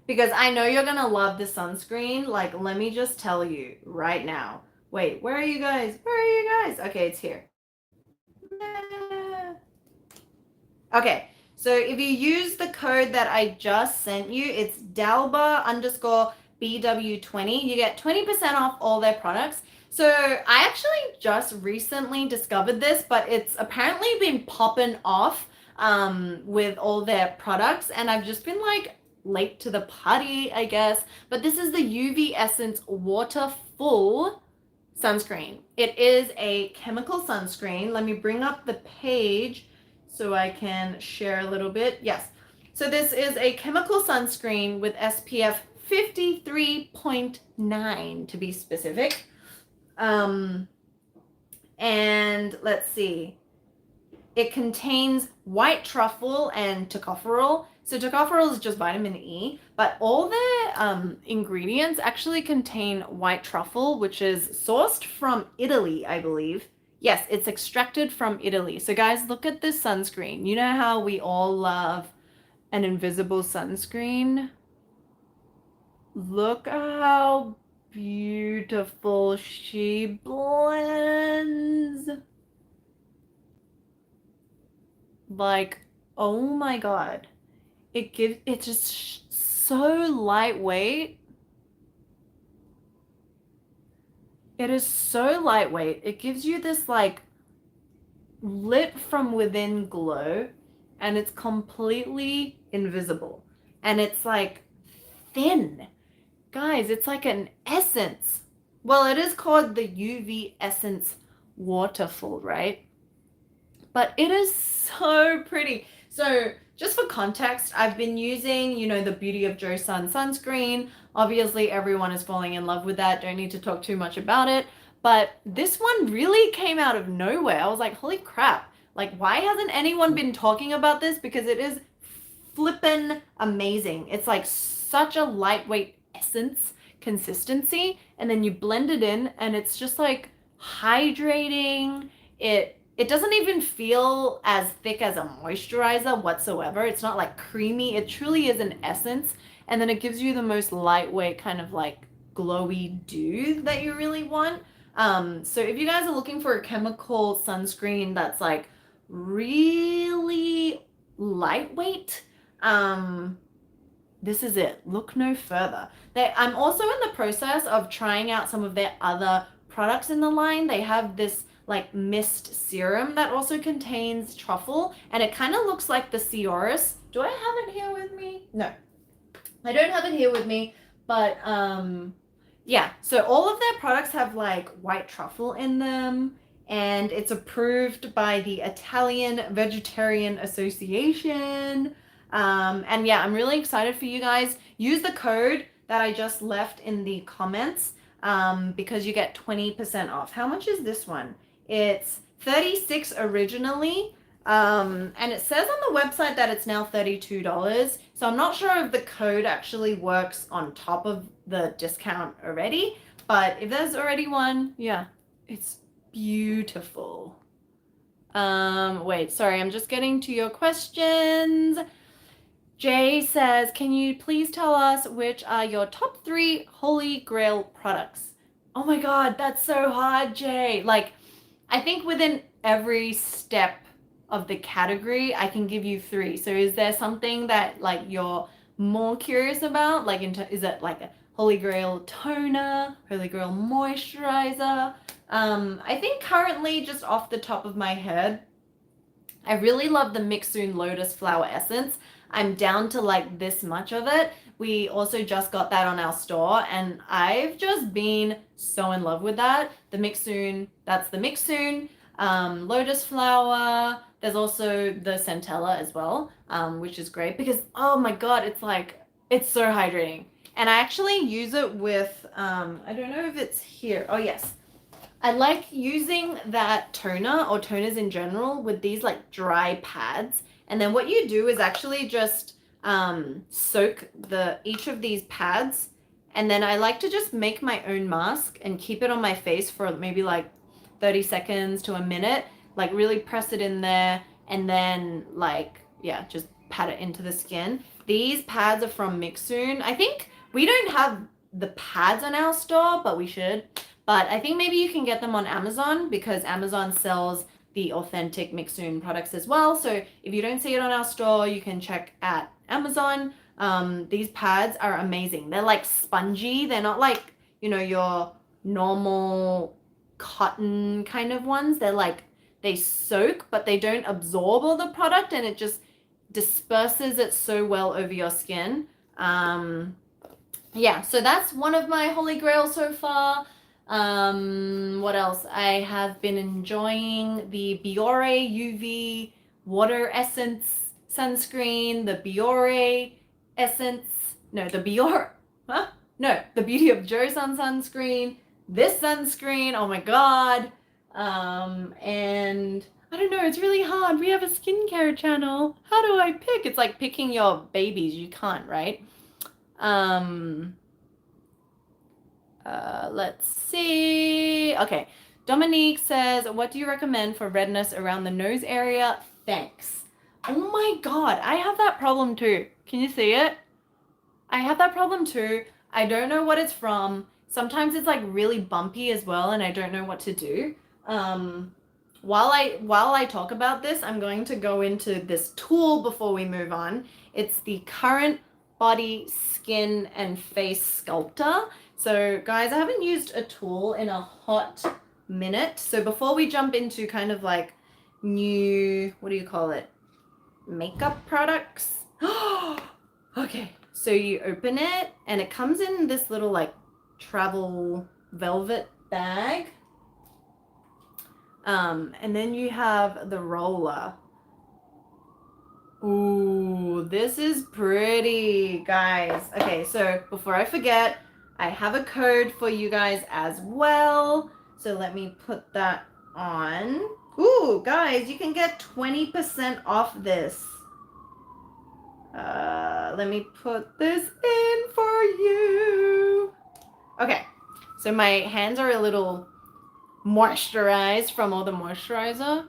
because I know you're gonna love the sunscreen. Like, let me just tell you right now. Wait, where are you guys? Where are you guys? Okay, it's here. Okay, so if you use the code that I just sent you, it's Dalba_BW20. You get 20% off all their products. So I actually just recently discovered this, but it's apparently been popping off with all their products, and I've just been like late to the party, I guess. But this is the UV Essence Waterful sunscreen. It is a chemical sunscreen. Let me bring up the page so I can share a little bit. Yes. So this is a chemical sunscreen with SPF 53.9 to be specific. And let's see. It contains white truffle and tocopherol. So tocopherol is just vitamin E, but all the ingredients actually contain white truffle, which is sourced from Italy, I believe. Yes, it's extracted from Italy. So guys, look at this sunscreen. You know how we all love an invisible sunscreen? Look how beautiful she blends. Like, oh my god. It's just so lightweight. It is so lightweight. It gives you this like lit from within glow, and it's completely invisible. And it's like thin. Guys, it's like an essence. Well, it is called the UV Essence Waterful, right? But it is so pretty. So just for context, I've been using, you know, the Beauty of Joseon sunscreen. Obviously, everyone is falling in love with that. Don't need to talk too much about it. But this one really came out of nowhere. I was like, holy crap. Like, why hasn't anyone been talking about this? Because it is flippin' amazing. It's like such a lightweight essence consistency. And then you blend it in and it's just like hydrating. It doesn't even feel as thick as a moisturizer whatsoever. It's not like creamy. It truly is an essence. And then it gives you the most lightweight kind of like glowy dew that you really want. So if you guys are looking for a chemical sunscreen that's like really lightweight, this is it. Look no further. I'm also in the process of trying out some of their other products in the line. They have this like mist serum that also contains truffle, and it kind of looks like the Ceoris. Do I have it here with me? No, I don't have it here with me, but yeah, so all of their products have like white truffle in them, and it's approved by the Italian Vegetarian Association. And yeah, I'm really excited for you guys. Use the code that I just left in the comments because you get 20% off. How much is this one? It's $36 originally. And it says on the website that it's now $32. So I'm not sure if the code actually works on top of the discount already, but if there's already one, yeah, it's beautiful. Wait, sorry, I'm just getting to your questions. Jay says, can you please tell us which are your top 3 Holy Grail products? Oh my God, that's so hard, Jay. Like, I think within every step of the category, I can give you 3. So is there something that like you're more curious about? Like, is it like a Holy Grail toner, Holy Grail moisturizer? I think currently, just off the top of my head, I really love the Mixsoon Lotus Flower Essence. I'm down to like this much of it. We also just got that on our store, and I've just been so in love with that. The Mixsoon, that's the Mixsoon. Lotus flower. There's also the centella as well, which is great because, oh my God, it's so hydrating. And I actually use it with, I don't know if it's here. Oh, yes. I like using that toner or toners in general with these like dry pads. And then what you do is actually just soak each of these pads. And then I like to just make my own mask and keep it on my face for maybe like 30 seconds to a minute, like really press it in there, and then like, yeah, just pat it into the skin. These pads are from Mixsoon. I think we don't have the pads on our store, but we should. But I think maybe you can get them on Amazon because Amazon sells the authentic Mixsoon products as well. So if you don't see it on our store, you can check at Amazon. These pads are amazing. They're like spongy. They're not like, your normal cotton kind of ones. They're like, they soak, but they don't absorb all the product, and it just disperses it so well over your skin. Yeah, so that's one of my holy grails so far. What else? I have been enjoying the Biore UV Water Essence sunscreen, the Biore Essence, no, the Biore, huh? No, the Beauty of Joe Sun sunscreen, this sunscreen, oh my God. And I don't know, it's really hard. We have a skincare channel. How do I pick? It's like picking your babies. You can't, right? Let's see. Okay. Dominique says, what do you recommend for redness around the nose area? Thanks. Oh my God. I have that problem too. Can you see it? I have that problem too. I don't know what it's from. Sometimes it's like really bumpy as well, and I don't know what to do. While I talk about this, I'm going to go into this tool before we move on. It's the Current Body Skin and Face Sculptor. So guys, I haven't used a tool in a hot minute. So before we jump into kind of like new, what do you call it? Makeup products. Okay, so you open it and it comes in this little like travel velvet bag. And then you have the roller. Ooh, this is pretty, guys. Okay, so before I forget, I have a code for you guys as well. So let me put that on. Ooh, guys, you can get 20% off this. Let me put this in for you. Okay, so my hands are a little moisturized from all the moisturizer.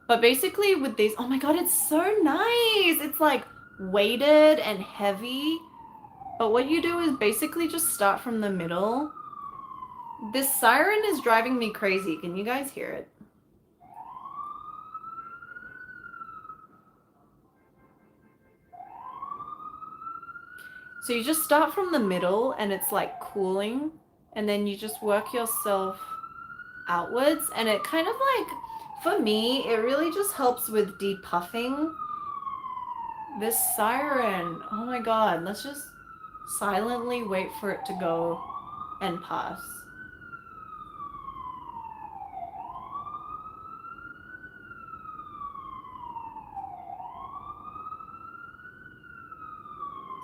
But basically with these, oh my God, it's so nice. It's like weighted and heavy. But what you do is basically just start from the middle. This siren is driving me crazy. Can you guys hear it? So you just start from the middle and it's like cooling, and then you just work yourself outwards, and it kind of like, for me, it really just helps with depuffing. This siren, oh my god, let's just silently wait for it to go and pass.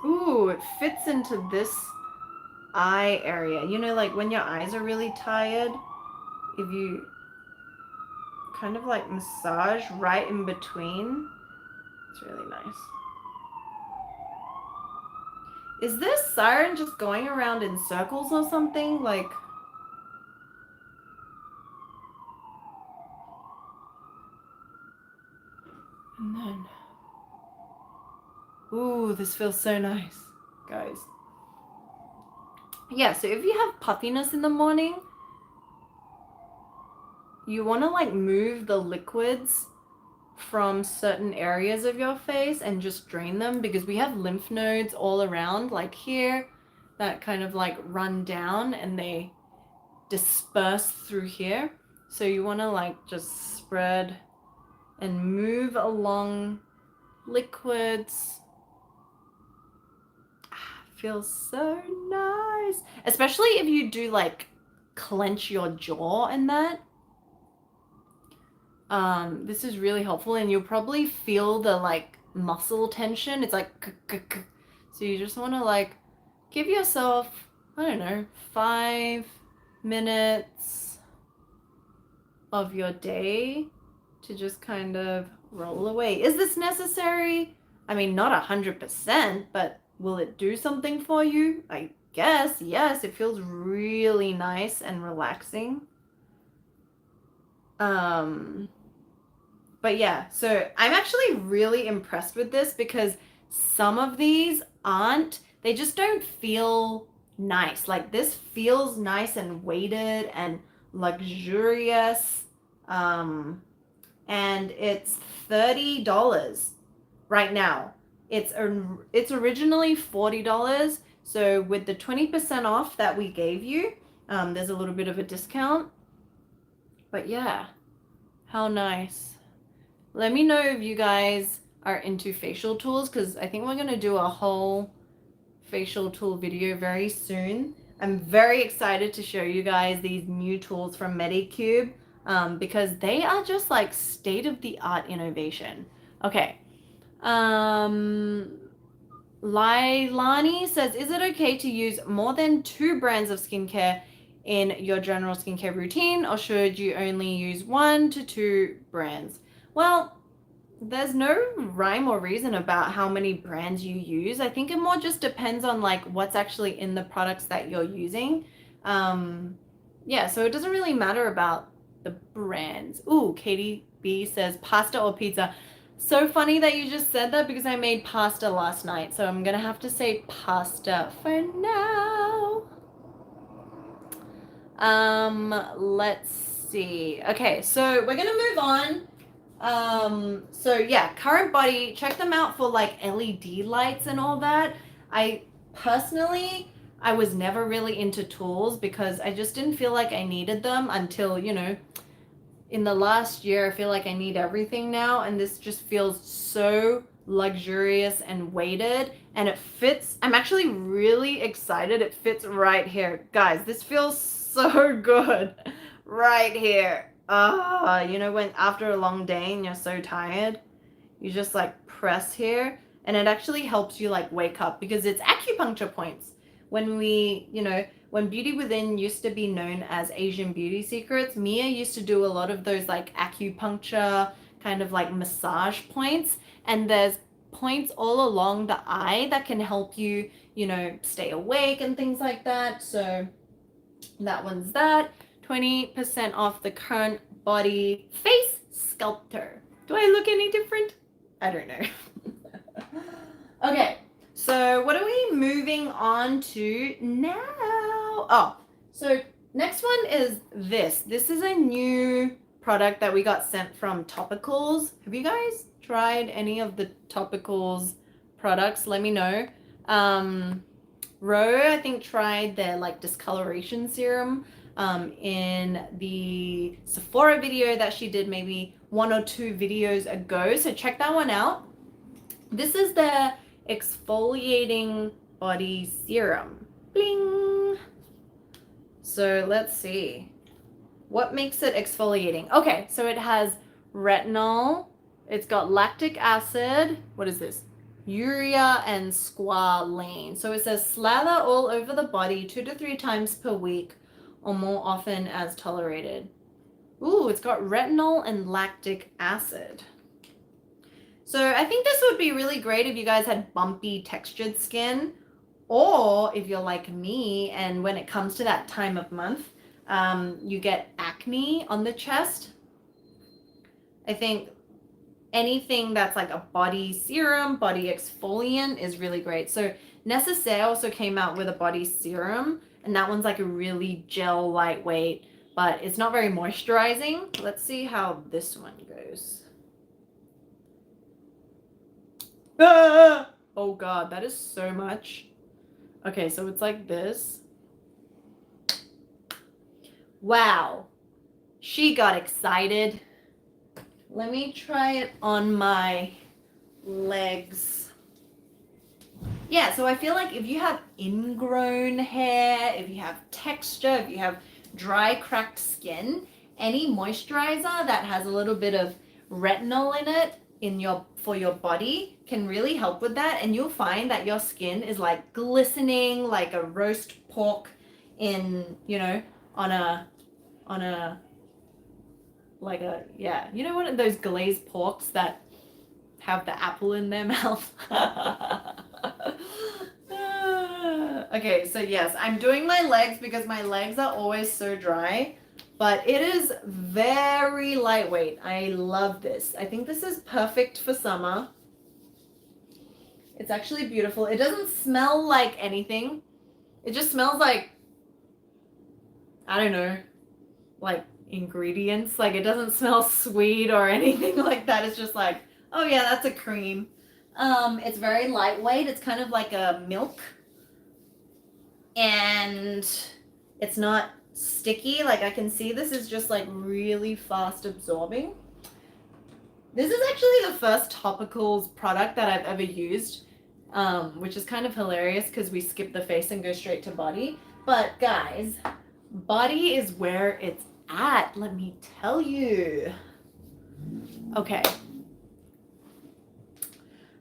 Ooh, it fits into this eye area. You know, like when your eyes are really tired, if you kind of like massage right in between, it's really nice. Is this siren just going around in circles or something? Like, and then, ooh, this feels so nice, guys. Yeah, so if you have puffiness in the morning, you want to like move the liquids from certain areas of your face and just drain them, because we have lymph nodes all around, like here, that kind of like run down and they disperse through here. So you want to like just spread and move along liquids. Feels so nice, especially if you do like clench your jaw and that. This is really helpful, and you'll probably feel the like muscle tension. It's like so you just want to like give yourself, I don't know, 5 minutes of your day to just kind of roll away. Is this necessary? I mean, not 100%, but will it do something for you? I guess, yes, it feels really nice and relaxing. But yeah, so I'm actually really impressed with this, because some of these aren't, they just don't feel nice. Like this feels nice and weighted and luxurious. And it's $30 right now. It's originally $40. So with the 20% off that we gave you, there's a little bit of a discount. But yeah, how nice. Let me know if you guys are into facial tools, because I think we're going to do a whole facial tool video very soon. I'm very excited to show you guys these new tools from Medicube, because they are just like state-of-the-art innovation. Okay. Lailani says, is it okay to use more than 2 brands of skincare in your general skincare routine, or should you only use 1 to 2 brands? Well, there's no rhyme or reason about how many brands you use. I think it more just depends on like what's actually in the products that you're using. Yeah, so it doesn't really matter about the brands. Ooh, Katie B says pasta or pizza. So funny that you just said that, because I made pasta last night, so I'm gonna have to say pasta for now. Let's see. Okay, so we're gonna move on. So yeah, Current Body, check them out for like LED lights and all that. I personally, I was never really into tools, because I just didn't feel like I needed them until, you know, in the last year. I feel like I need everything now, and this just feels so luxurious and weighted, and it fits. I'm actually really excited. It fits right here. Guys, this feels so good right here. You know, when after a long day and you're so tired, you just like press here, and it actually helps you like wake up, because it's acupuncture points. When we, you know, when Beauty Within used to be known as Asian Beauty Secrets, Mia used to do a lot of those like acupuncture kind of like massage points, and there's points all along the eye that can help you, you know, stay awake and things like that. So that one's that. 20% off the Current Body Face Sculptor. Do I look any different? I don't know. Okay, so what are we moving on to now? Oh, so next one is this. This is a new product that we got sent from Topicals. Have you guys tried any of the Topicals products? Let me know. Ro, I think, tried their like discoloration serum. in the Sephora video that she did maybe 1 or 2 videos ago. So check that one out. This is the Exfoliating Body Serum. Bling! So let's see. What makes it exfoliating? Okay, so it has retinol. It's got lactic acid. What is this? Urea and squalane. So it says slather all over the body 2 to 3 times per week or more often as tolerated. Ooh, it's got retinol and lactic acid. So I think this would be really great if you guys had bumpy textured skin, or if you're like me and when it comes to that time of month, you get acne on the chest. I think anything that's like a body serum, body exfoliant is really great. So Necessaire also came out with a body serum, and that one's like a really gel lightweight, but it's not very moisturizing. Let's see how this one goes. Ah! Oh God, that is so much. Okay, so it's like this. Wow, she got excited. Let me try it on my legs. Yeah, so I feel like if you have ingrown hair, if you have texture, if you have dry, cracked skin, any moisturizer that has a little bit of retinol in it for your body can really help with that, and you'll find that your skin is like glistening like a roast pork in, you know, on a like a, yeah, you know, one of those glazed porks that have the apple in their mouth. Okay, so yes, I'm doing my legs because my legs are always so dry, but it is very lightweight. I love this. I think this is perfect for summer. It's actually beautiful. It doesn't smell like anything. It just smells like, I don't know, like ingredients. Like, it doesn't smell sweet or anything like that. It's just like, oh yeah, that's a cream. It's very lightweight. It's kind of like a milk, and it's not sticky. Like, I can see this is just like really fast absorbing. This is actually the first topicals product that I've ever used, which is kind of hilarious because we skip the face and go straight to body. But guys, body is where it's at, let me tell you. Okay.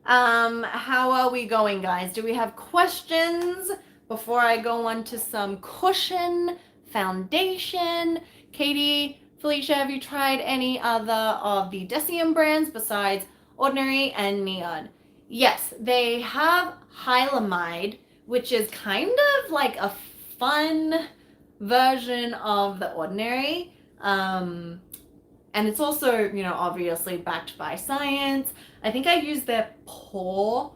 How are we going, guys? Do we have questions before I go on to some cushion foundation? Katie, Felicia, have you tried any other of the Decium brands besides Ordinary and Neon? Yes, they have Hylamide, which is kind of like a fun version of the Ordinary. And it's also, you know, obviously backed by science. I think I used their pore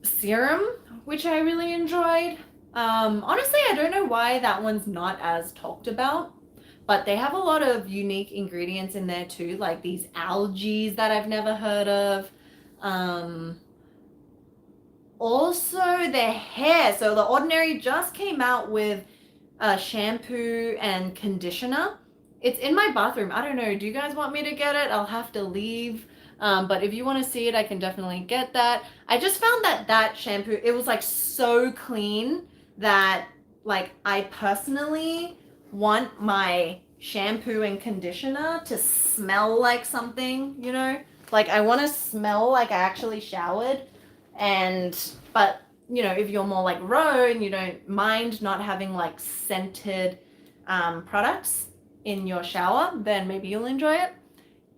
serum, which I really enjoyed. Honestly, I don't know why that one's not as talked about, but they have a lot of unique ingredients in there too, like these algae that I've never heard of. Also their hair. So the Ordinary just came out with a shampoo and conditioner. It's in my bathroom. I don't know. Do you guys want me to get it? I'll have to leave. But if you want to see it, I can definitely get that. I just found that shampoo, it was like so clean that like I personally want my shampoo and conditioner to smell like something, you know? Like I want to smell like I actually showered. But you know, if you're more like Ro and you don't mind not having like scented products in your shower, then maybe you'll enjoy it.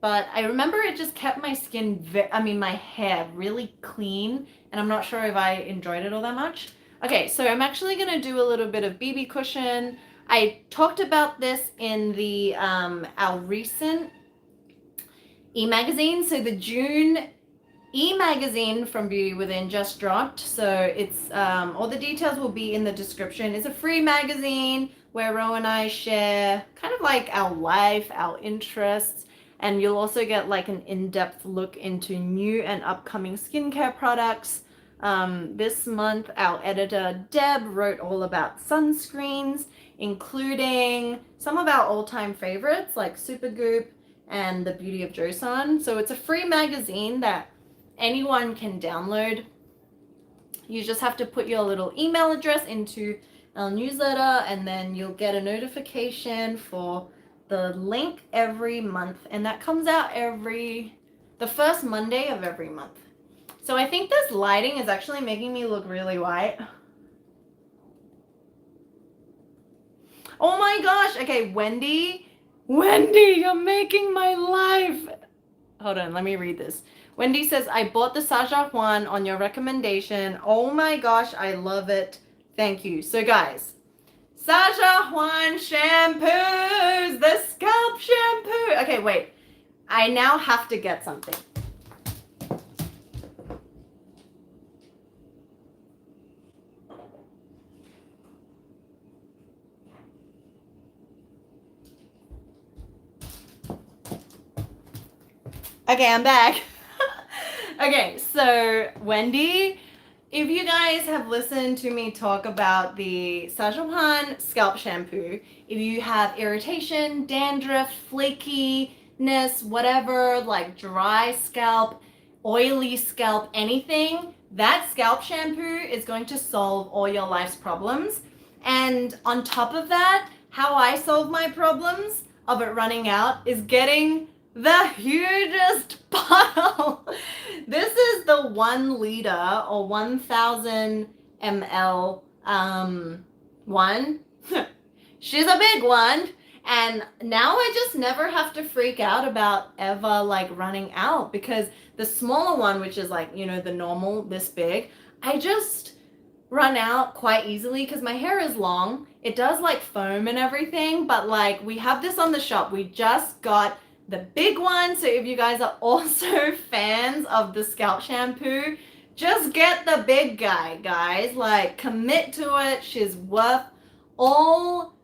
But I remember it just kept my skin, my hair really clean, and I'm not sure if I enjoyed it all that much. Okay, so I'm actually going to do a little bit of BB cushion. I talked about this in the our recent e-magazine. So the June e-magazine from Beauty Within just dropped. So it's all the details will be in the description. It's a free magazine where Ro and I share kind of like our life, our interests, and you'll also get like an in-depth look into new and upcoming skincare products. This month, our editor Deb wrote all about sunscreens, including some of our all-time favorites like Supergoop and The Beauty of Joseon. So it's a free magazine that anyone can download. You just have to put your little email address into our newsletter, and then you'll get a notification for the link every month, and that comes out the first Monday of every month. So I think this lighting is actually making me look really white. Oh my gosh. Okay, Wendy, you're making my life. Hold on, let me read this. Wendy says, I bought the Saja Juan on your recommendation. Oh my gosh, I love it. Thank you. So guys, Saja Juan shampoos, the scalp shampoo. Okay, wait. I now have to get something. Okay, I'm back. Okay, so Wendy, if you guys have listened to me talk about the Saja Juan scalp shampoo, if you have irritation, dandruff, flakiness, whatever, like dry scalp, oily scalp, anything, that scalp shampoo is going to solve all your life's problems. And on top of that, how I solve my problems of it running out is getting the hugest bottle. This is the 1 liter or 1000 ml one. She's a big one, and now I just never have to freak out about ever like running out, because the smaller one, which is like, you know, the normal this big, I just run out quite easily because my hair is long. It does like foam and everything, but like we have this on the shop. We just got the big one. So if you guys are also fans of the scalp shampoo, just get the big guy, guys. Like, commit to it. She's worth all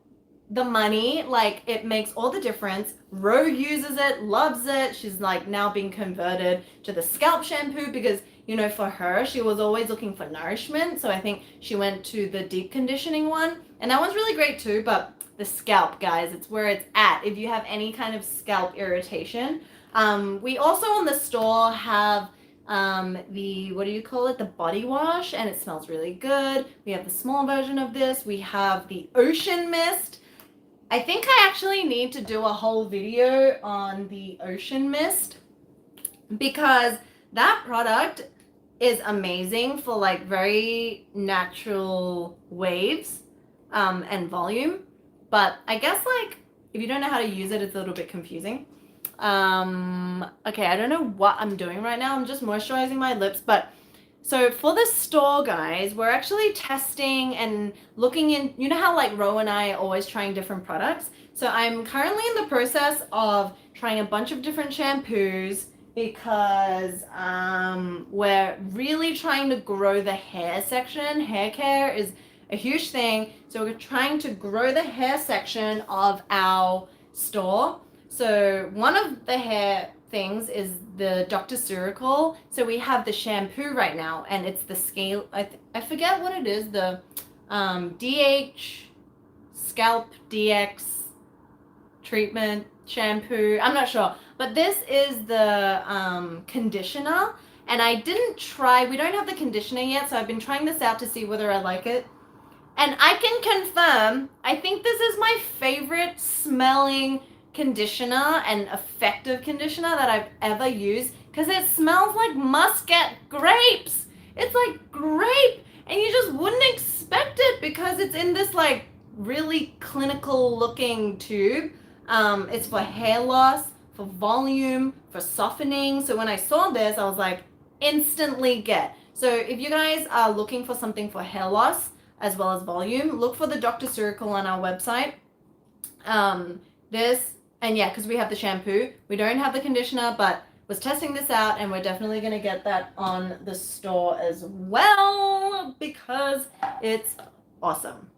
the money. Like, it makes all the difference. Ro uses it, loves it. She's like now being converted to the scalp shampoo because, you know, for her, she was always looking for nourishment. So I think she went to the deep conditioning one, and that one's really great too. But the scalp, guys, it's where it's at if you have any kind of scalp irritation. We also on the store have the, what do you call it, the body wash, and it smells really good. We have the small version of this. We have the ocean mist. I think I actually need to do a whole video on the ocean mist because that product is amazing for like very natural waves and volume. But I guess like if you don't know how to use it, it's a little bit confusing. Okay, I don't know what I'm doing right now. I'm just moisturizing my lips. But so for the store, guys, we're actually testing and looking in, you know how like Ro and I are always trying different products. So I'm currently in the process of trying a bunch of different shampoos because we're really trying to grow the hair section. Hair care is a huge thing. So we're trying to grow the hair section of our store. So one of the hair things is the Dr. Ceuracle. So we have the shampoo right now, and it's the scale, I forget what it is, the DH Scalp DX treatment shampoo. I'm not sure. But this is the conditioner, and I didn't try, we don't have the conditioner yet, so I've been trying this out to see whether I like it. And I can confirm, I think this is my favorite smelling conditioner and effective conditioner that I've ever used because it smells like muscat grapes. It's like grape, and you just wouldn't expect it because it's in this like really clinical looking tube. It's for hair loss, for volume, for softening. So when I saw this, I was like, instantly get. So if you guys are looking for something for hair loss as well as volume, look for the Dr. Ceuracle on our website. This, and yeah, because we have the shampoo. We don't have the conditioner, but was testing this out, and we're definitely going to get that on the store as well because it's awesome.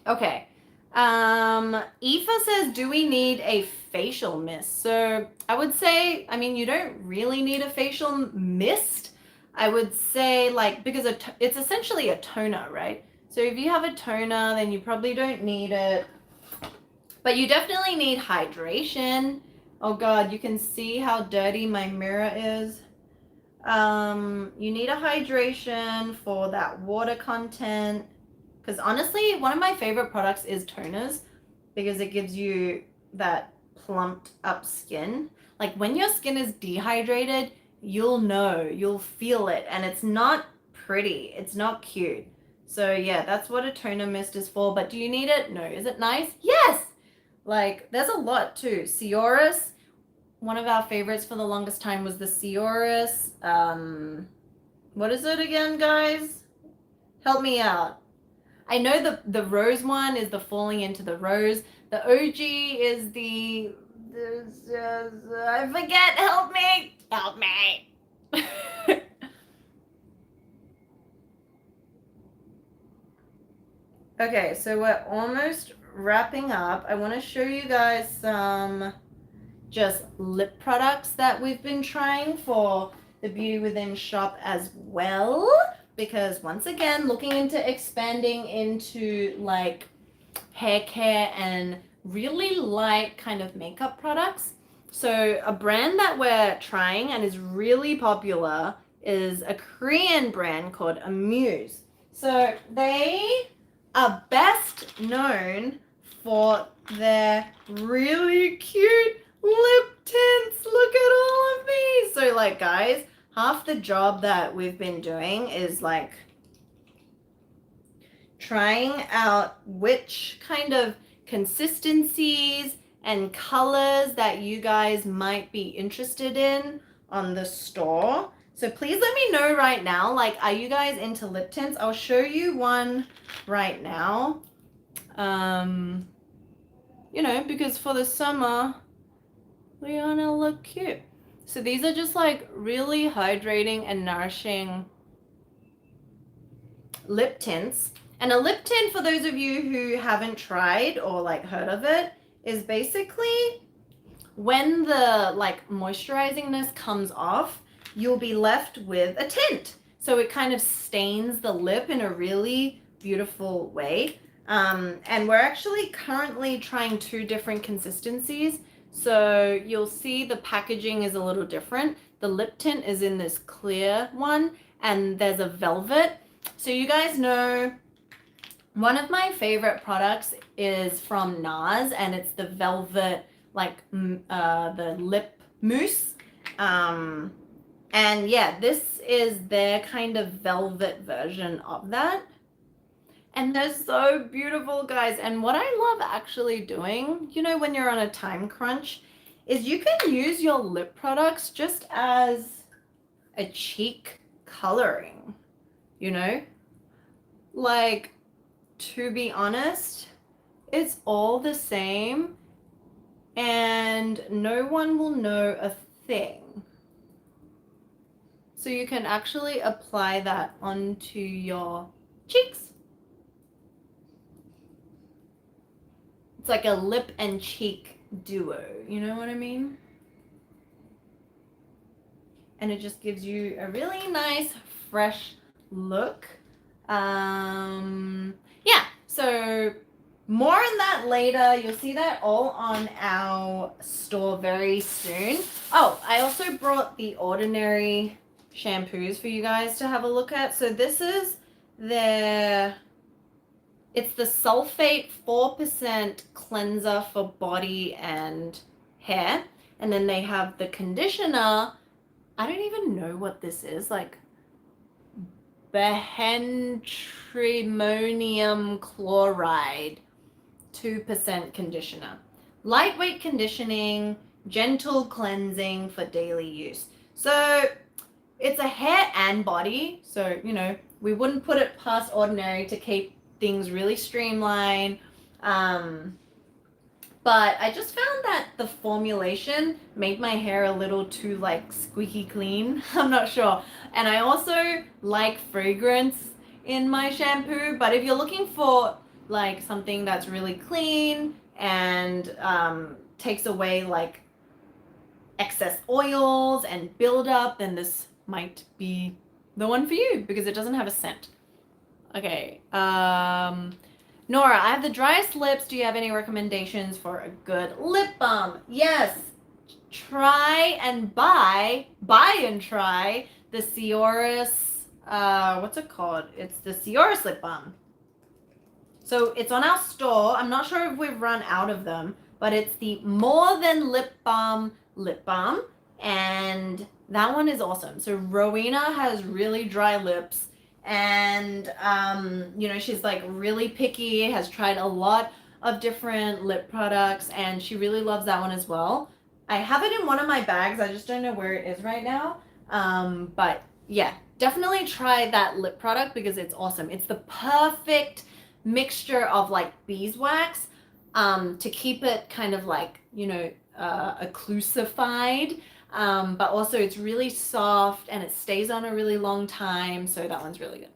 Okay. Aoife says, do we need a facial mist? So I would say, I mean, you don't really need a facial mist. I would say like, because it's essentially a toner, right? So if you have a toner, then you probably don't need it. But you definitely need hydration. Oh God, you can see how dirty my mirror is. You need a hydration for that water content. Because honestly, one of my favorite products is toners because it gives you that plumped up skin. Like when your skin is dehydrated, you'll know, you'll feel it, and it's not pretty. It's not cute. So yeah, that's what a toner mist is for. But do you need it? No. Is it nice? Yes! Like, there's a lot too. Ceurus, one of our favorites for the longest time was the Ceurus. What is it again, guys? Help me out. I know the rose one is the falling into the rose. The OG is the I forget. Help me. Help me. Okay, so we're almost wrapping up. I want to show you guys some just lip products that we've been trying for the Beauty Within shop as well, because once again, looking into expanding into like hair care and really light kind of makeup products. So a brand that we're trying and is really popular is a Korean brand called Amuse. So they are best known for their really cute lip tints. Look at all of these. So like guys, half the job that we've been doing is like trying out which kind of consistencies and colors that you guys might be interested in on the store. So please let me know right now, like, are you guys into lip tints? I'll show you one right now. You know, because for the summer, we want to look cute. So these are just like really hydrating and nourishing lip tints. And a lip tint, for those of you who haven't tried or like heard of it, is basically when the like moisturizingness comes off, you'll be left with a tint. So it kind of stains the lip in a really beautiful way. And we're actually currently trying 2 different consistencies. So you'll see the packaging is a little different. The lip tint is in this clear one, and there's a velvet. So you guys know one of my favorite products is from NARS, and it's the velvet, like the lip mousse. And yeah, this is their kind of velvet version of that. And they're so beautiful, guys. And what I love actually doing, you know, when you're on a time crunch, is you can use your lip products just as a cheek coloring, you know? Like, to be honest, it's all the same and no one will know a thing. So you can actually apply that onto your cheeks. It's like a lip and cheek duo, you know what I mean? And it just gives you a really nice, fresh look. Yeah, so more on that later. You'll see that all on our store very soon. Oh, I also brought the Ordinary shampoos for you guys to have a look at. So this is it's the sulfate 4% cleanser for body and hair. And then they have the conditioner. I don't even know what this is, like behentrimonium chloride 2% conditioner. Lightweight conditioning, gentle cleansing for daily use. So it's a hair and body. So, you know, we wouldn't put it past Ordinary to keep things really streamlined. But I just found that the formulation made my hair a little too like squeaky clean. I'm not sure. And I also like fragrance in my shampoo, but if you're looking for like something that's really clean and takes away like excess oils and buildup, then this might be the one for you because it doesn't have a scent. Okay. Nora, I have the driest lips. Do you have any recommendations for a good lip balm? Yes. Try and buy and try the Ceurus, what's it called? It's the Ceurus lip balm. So it's on our store. I'm not sure if we've run out of them, but it's the More Than Lip Balm lip balm, and that one is awesome. So Rowena has really dry lips, and you know, she's like really picky, has tried a lot of different lip products, and she really loves that one as well. I have it in one of my bags. I just don't know where it is right now. But yeah, definitely try that lip product because it's awesome. It's the perfect mixture of like beeswax to keep it kind of like, you know, occlusified. But also it's really soft and it stays on a really long time. So that one's really good.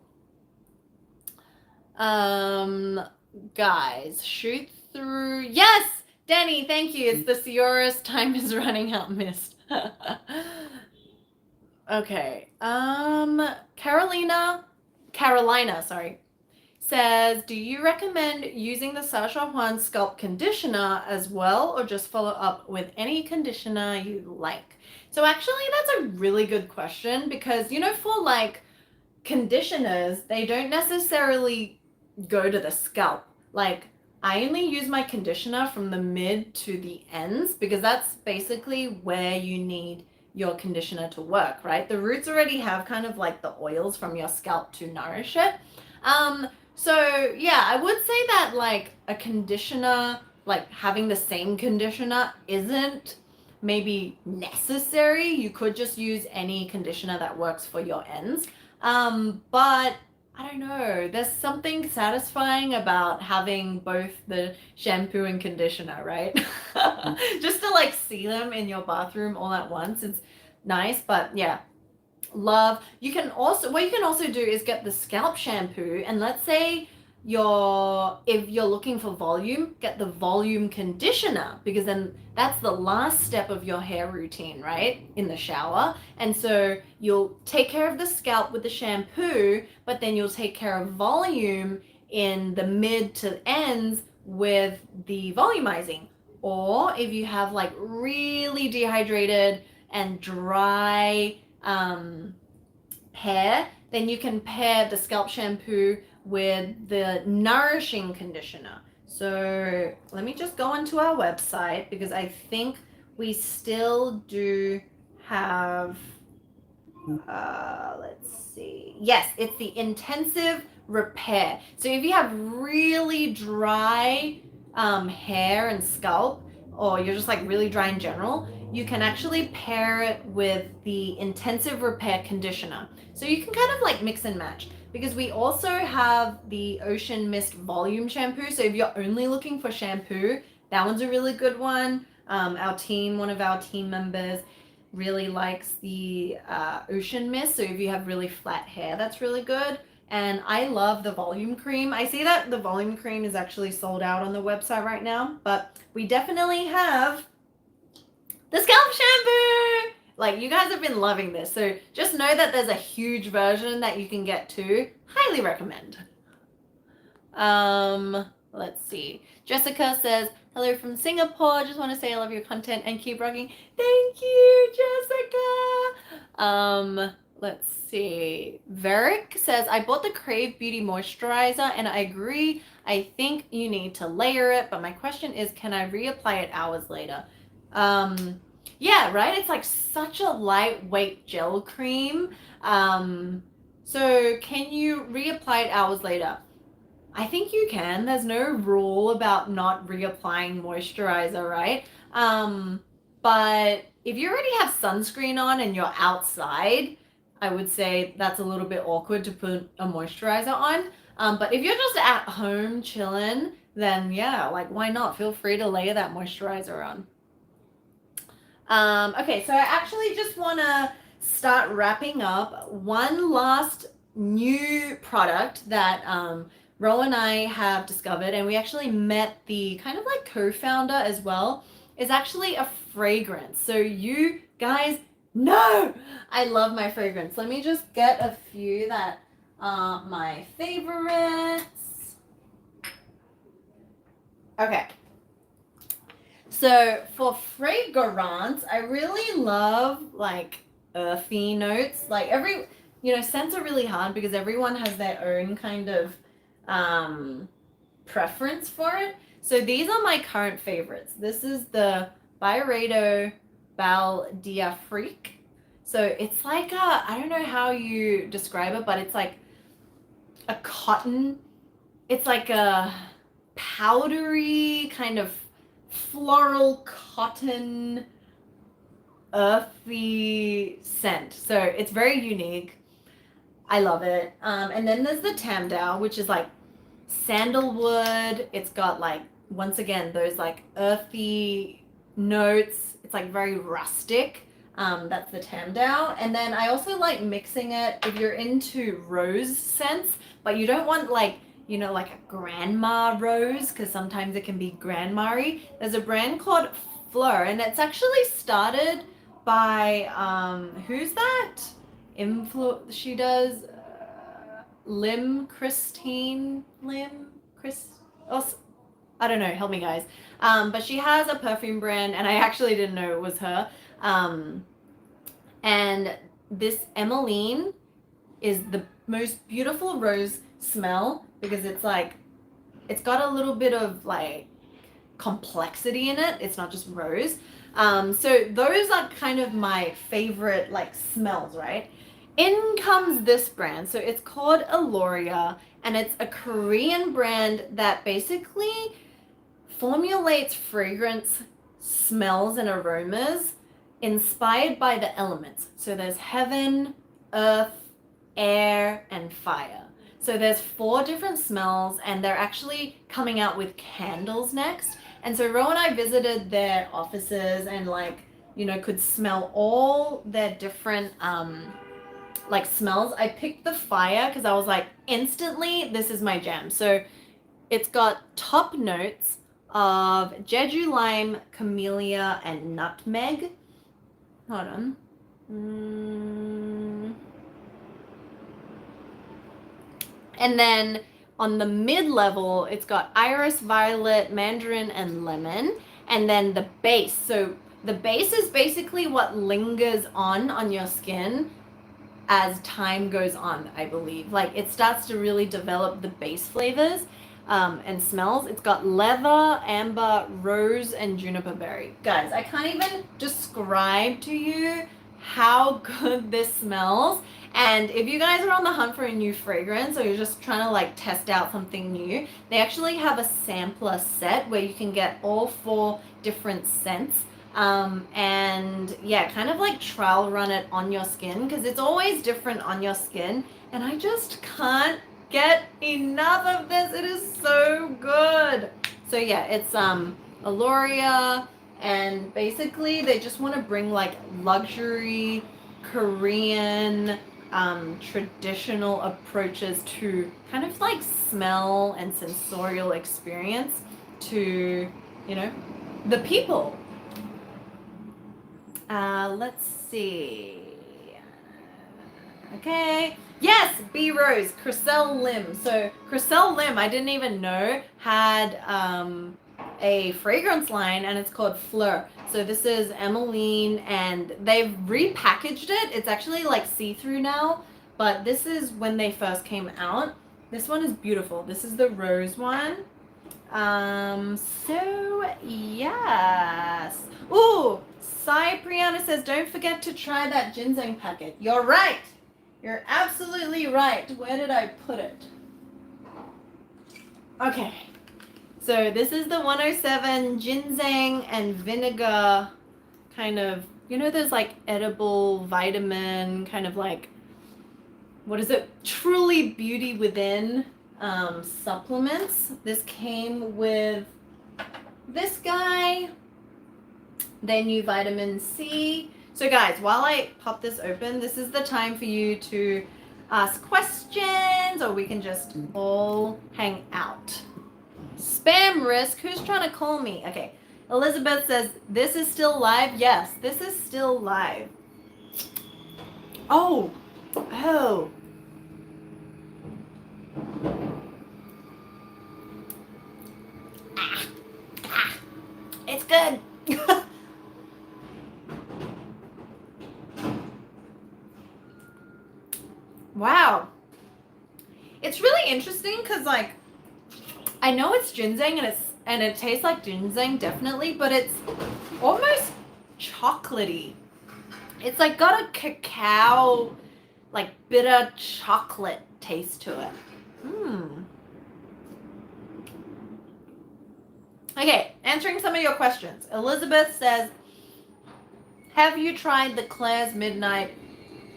Guys, shoot through. Yes, Danny, thank you. It's the Ceurus Time is Running Out mist. Okay. Carolina, sorry, says, do you recommend using the Sacha Whind Sculpt Conditioner as well, or just follow up with any conditioner you like? So actually, that's a really good question because, you know, for like conditioners, they don't necessarily go to the scalp. Like, I only use my conditioner from the mid to the ends because that's basically where you need your conditioner to work, right? The roots already have kind of like the oils from your scalp to nourish it. So yeah, I would say that like a conditioner, like having the same conditioner isn't maybe necessary. You could just use any conditioner that works for your ends. But I don't know, there's something satisfying about having both the shampoo and conditioner, right? Just to like see them in your bathroom all at once. It's nice, but yeah. Love. You can also, what you can also do is get the scalp shampoo, and let's say if you're looking for volume, get the volume conditioner, because then that's the last step of your hair routine, right, in the shower. And so you'll take care of the scalp with the shampoo, but then you'll take care of volume in the mid to ends with the volumizing. Or if you have like really dehydrated and dry hair, then you can pair the scalp shampoo with the nourishing conditioner. So let me just go onto our website because I think we still do have, let's see. Yes, it's the intensive repair. So if you have really dry hair and scalp, or you're just like really dry in general, you can actually pair it with the intensive repair conditioner. So you can kind of like mix and match, because we also have the Ocean Mist volume shampoo. So if you're only looking for shampoo, that one's a really good one. One of our team members really likes the Ocean Mist. So if you have really flat hair, that's really good. And I love the volume cream. I see that the volume cream is actually sold out on the website right now, but we definitely have the scalp shampoo. Like, you guys have been loving this. So just know that there's a huge version that you can get too. Highly recommend. Let's see. Jessica says, hello from Singapore. Just want to say I love your content and keep rocking. Thank you, Jessica. Let's see. Veric says, I bought the Crave Beauty Moisturizer and I agree. I think you need to layer it, but my question is, can I reapply it hours later? Yeah, right? It's like such a lightweight gel cream. So can you reapply it hours later? I think you can. There's no rule about not reapplying moisturizer, right? But if you already have sunscreen on and you're outside, I would say that's a little bit awkward to put a moisturizer on. But if you're just at home chilling, then yeah, like why not? Feel free to layer that moisturizer on. Okay, so I actually just want to start wrapping up. One last new product that Ro and I have discovered, and we actually met the kind of like co-founder as well, is actually a fragrance. So you guys know I love my fragrance. Let me just get a few that are my favorites. Okay. So for fragrance, I really love like earthy notes. Like scents are really hard because everyone has their own kind of preference for it. So these are my current favorites. This is the Byredo Bal Diafrique. So it's like I don't know how you describe it, but it's like a cotton. It's like a powdery kind of floral cotton earthy scent. So it's very unique. I love it. And then there's the Tamdao, which is like sandalwood. It's got like, once again, those like earthy notes. It's like very rustic. That's the Tamdao. And then I also like mixing it if you're into rose scents, but you don't want like, like a grandma rose, because sometimes it can be grandma-y. There's a brand called Fleur, and it's actually started by, who's that? She does Christine Lim, I don't know, help me guys. But she has a perfume brand, and I actually didn't know it was her. And this Emmeline is the most beautiful rose smell, because it's like, it's got a little bit of like complexity in it. It's not just rose. So those are kind of my favorite like smells, right? In comes this brand. So it's called Elorea, and it's a Korean brand that basically formulates fragrance smells and aromas inspired by the elements. So there's heaven, earth, air, and fire. So there's 4 different smells, and they're actually coming out with candles next. And so Ro and I visited their offices and could smell all their different smells. I picked the fire because I was like, instantly, this is my jam. So it's got top notes of Jeju lime, camellia, and nutmeg. Hold on. And then on the mid-level, it's got iris, violet, mandarin, and lemon. And then the base. So the base is basically what lingers on your skin as time goes on, I believe. Like, it starts to really develop the base flavors and smells. It's got leather, amber, rose, and juniper berry. Guys, I can't even describe to you how good this smells. And if you guys are on the hunt for a new fragrance, or you're just trying to like test out something new, they actually have a sampler set where you can get all 4 different scents. And yeah, kind of like trial run it on your skin, because it's always different on your skin. And I just can't get enough of this. It is so good. So yeah, it's Elorea, and basically they just want to bring like luxury Korean traditional approaches to kind of like smell and sensorial experience to, the people. Let's see. Okay. Yes, B Rose, Crystal Lim. So Crystal Lim, I didn't even know had a fragrance line, and it's called Fleur. So this is Emmeline, and they've repackaged it. It's actually like see-through now, but this is when they first came out. This one is beautiful. This is the rose one. So yes. Ooh, Sai Priyanna says, don't forget to try that ginseng packet. You're right. You're absolutely right. Where did I put it? Okay. So this is the 107 ginseng and vinegar kind of, those like edible vitamin kind of like, what is it? Truly Beauty Within supplements. This came with this guy, their new vitamin C. So guys, while I pop this open, this is the time for you to ask questions, or we can just all hang out. Spam risk, who's trying to call me? Okay, Elizabeth says, this is still live? Yes, this is still live. Oh, good. Wow. It's really interesting because, like, I know it's ginseng and it tastes like ginseng, definitely, but it's almost chocolatey. It's like got a cacao, like bitter chocolate taste to it. Okay, answering some of your questions. Elizabeth says, have you tried the Claire's Midnight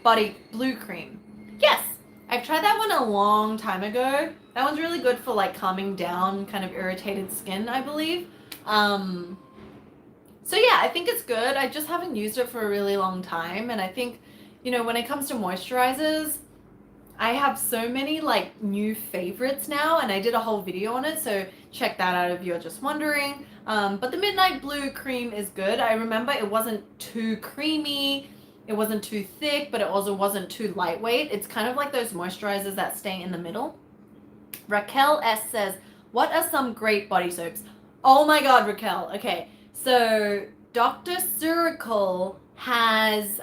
Body Blue Cream? Yes, I've tried that one a long time ago. That one's really good for like calming down kind of irritated skin, I believe. So yeah, I think it's good. I just haven't used it for a really long time. And I think, you know, when it comes to moisturizers, I have so many like new favorites now, and I did a whole video on it, so check that out if you're just wondering. But the Midnight Blue Cream is good. I remember it wasn't too creamy, it wasn't too thick, but it also wasn't too lightweight. It's kind of like those moisturizers that stay in the middle. Raquel S says, what are some great body soaps? Oh my god, Raquel. Okay, so Dr. Ceuracle has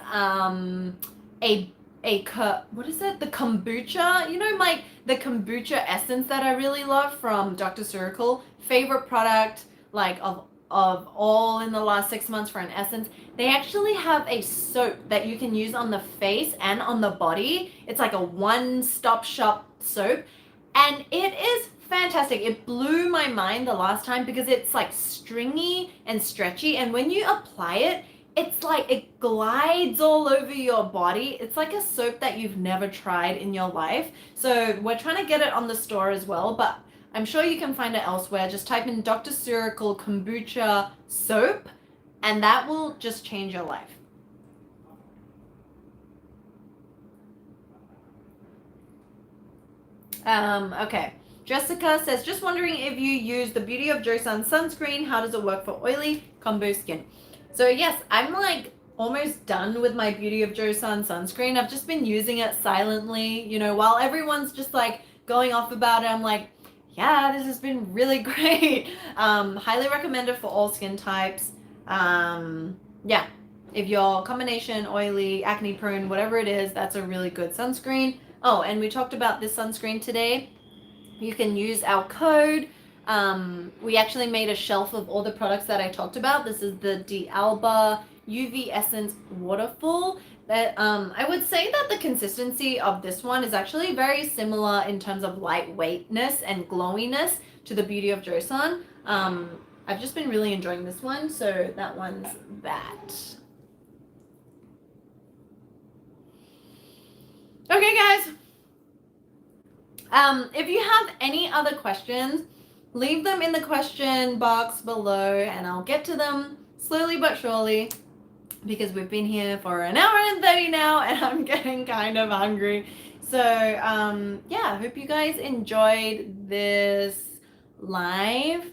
what is it? The kombucha. You know, like the kombucha essence that I really love from Dr. Ceuracle. Favorite product, like of all in the last 6 months for an essence. They actually have a soap that you can use on the face and on the body. It's like a one-stop shop soap, and it is fantastic. It blew my mind the last time because it's like stringy and stretchy, and when you apply it, it's like it glides all over your body. It's like a soap that you've never tried in your life. So we're trying to get it on the store as well, but I'm sure you can find it elsewhere. Just type in Dr. Ceuracle kombucha soap, and that will just change your life. Okay. Jessica says, just wondering if you use the Beauty of Joseon sunscreen. How does it work for oily combo skin? So yes, I'm like almost done with my Beauty of Joseon sunscreen. I've just been using it silently, you know, while everyone's just like going off about it. I'm like, yeah, this has been really great. Highly recommended for all skin types. Yeah, if you're combination, oily, acne prone, whatever it is, that's a really good sunscreen. Oh, and we talked about this sunscreen today. You can use our code. We actually made a shelf of all the products that I talked about. This is the D'Alba UV Essence Waterful. That I would say that the consistency of this one is actually very similar in terms of lightweightness and glowiness to the Beauty of Joseon. I've just been really enjoying this one, so that one's that. Okay, guys. If you have any other questions, leave them in the question box below and I'll get to them slowly but surely, because we've been here for an hour and 30 now and I'm getting kind of hungry. So yeah, I hope you guys enjoyed this live.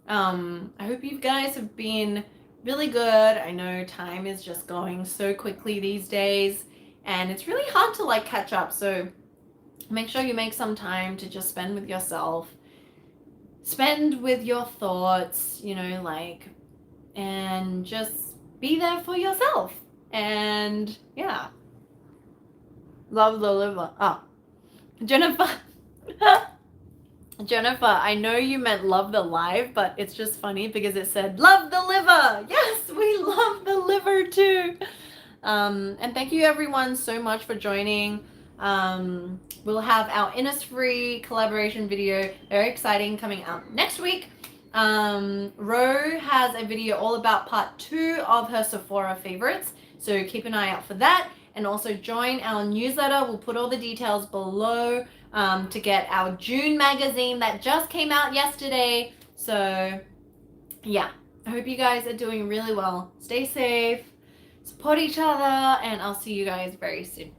I hope you guys have been really good. I know time is just going so quickly these days and it's really hard to like catch up. So make sure you make some time to just spend with yourself, spend with your thoughts, you know, like, and just be there for yourself. And yeah, love the liver. Oh, Jennifer. Jennifer, I know you meant love the live, but it's just funny because it said love the liver. Yes, we love the liver too. And thank you everyone so much for joining. We'll have our Innisfree collaboration video, very exciting, coming out next week. Ro has a video all about part 2 of her Sephora favorites, so keep an eye out for that. And also join our newsletter. We'll put all the details below to get our June magazine that just came out yesterday. So yeah, I hope you guys are doing really well. Stay safe, support each other, and I'll see you guys very soon.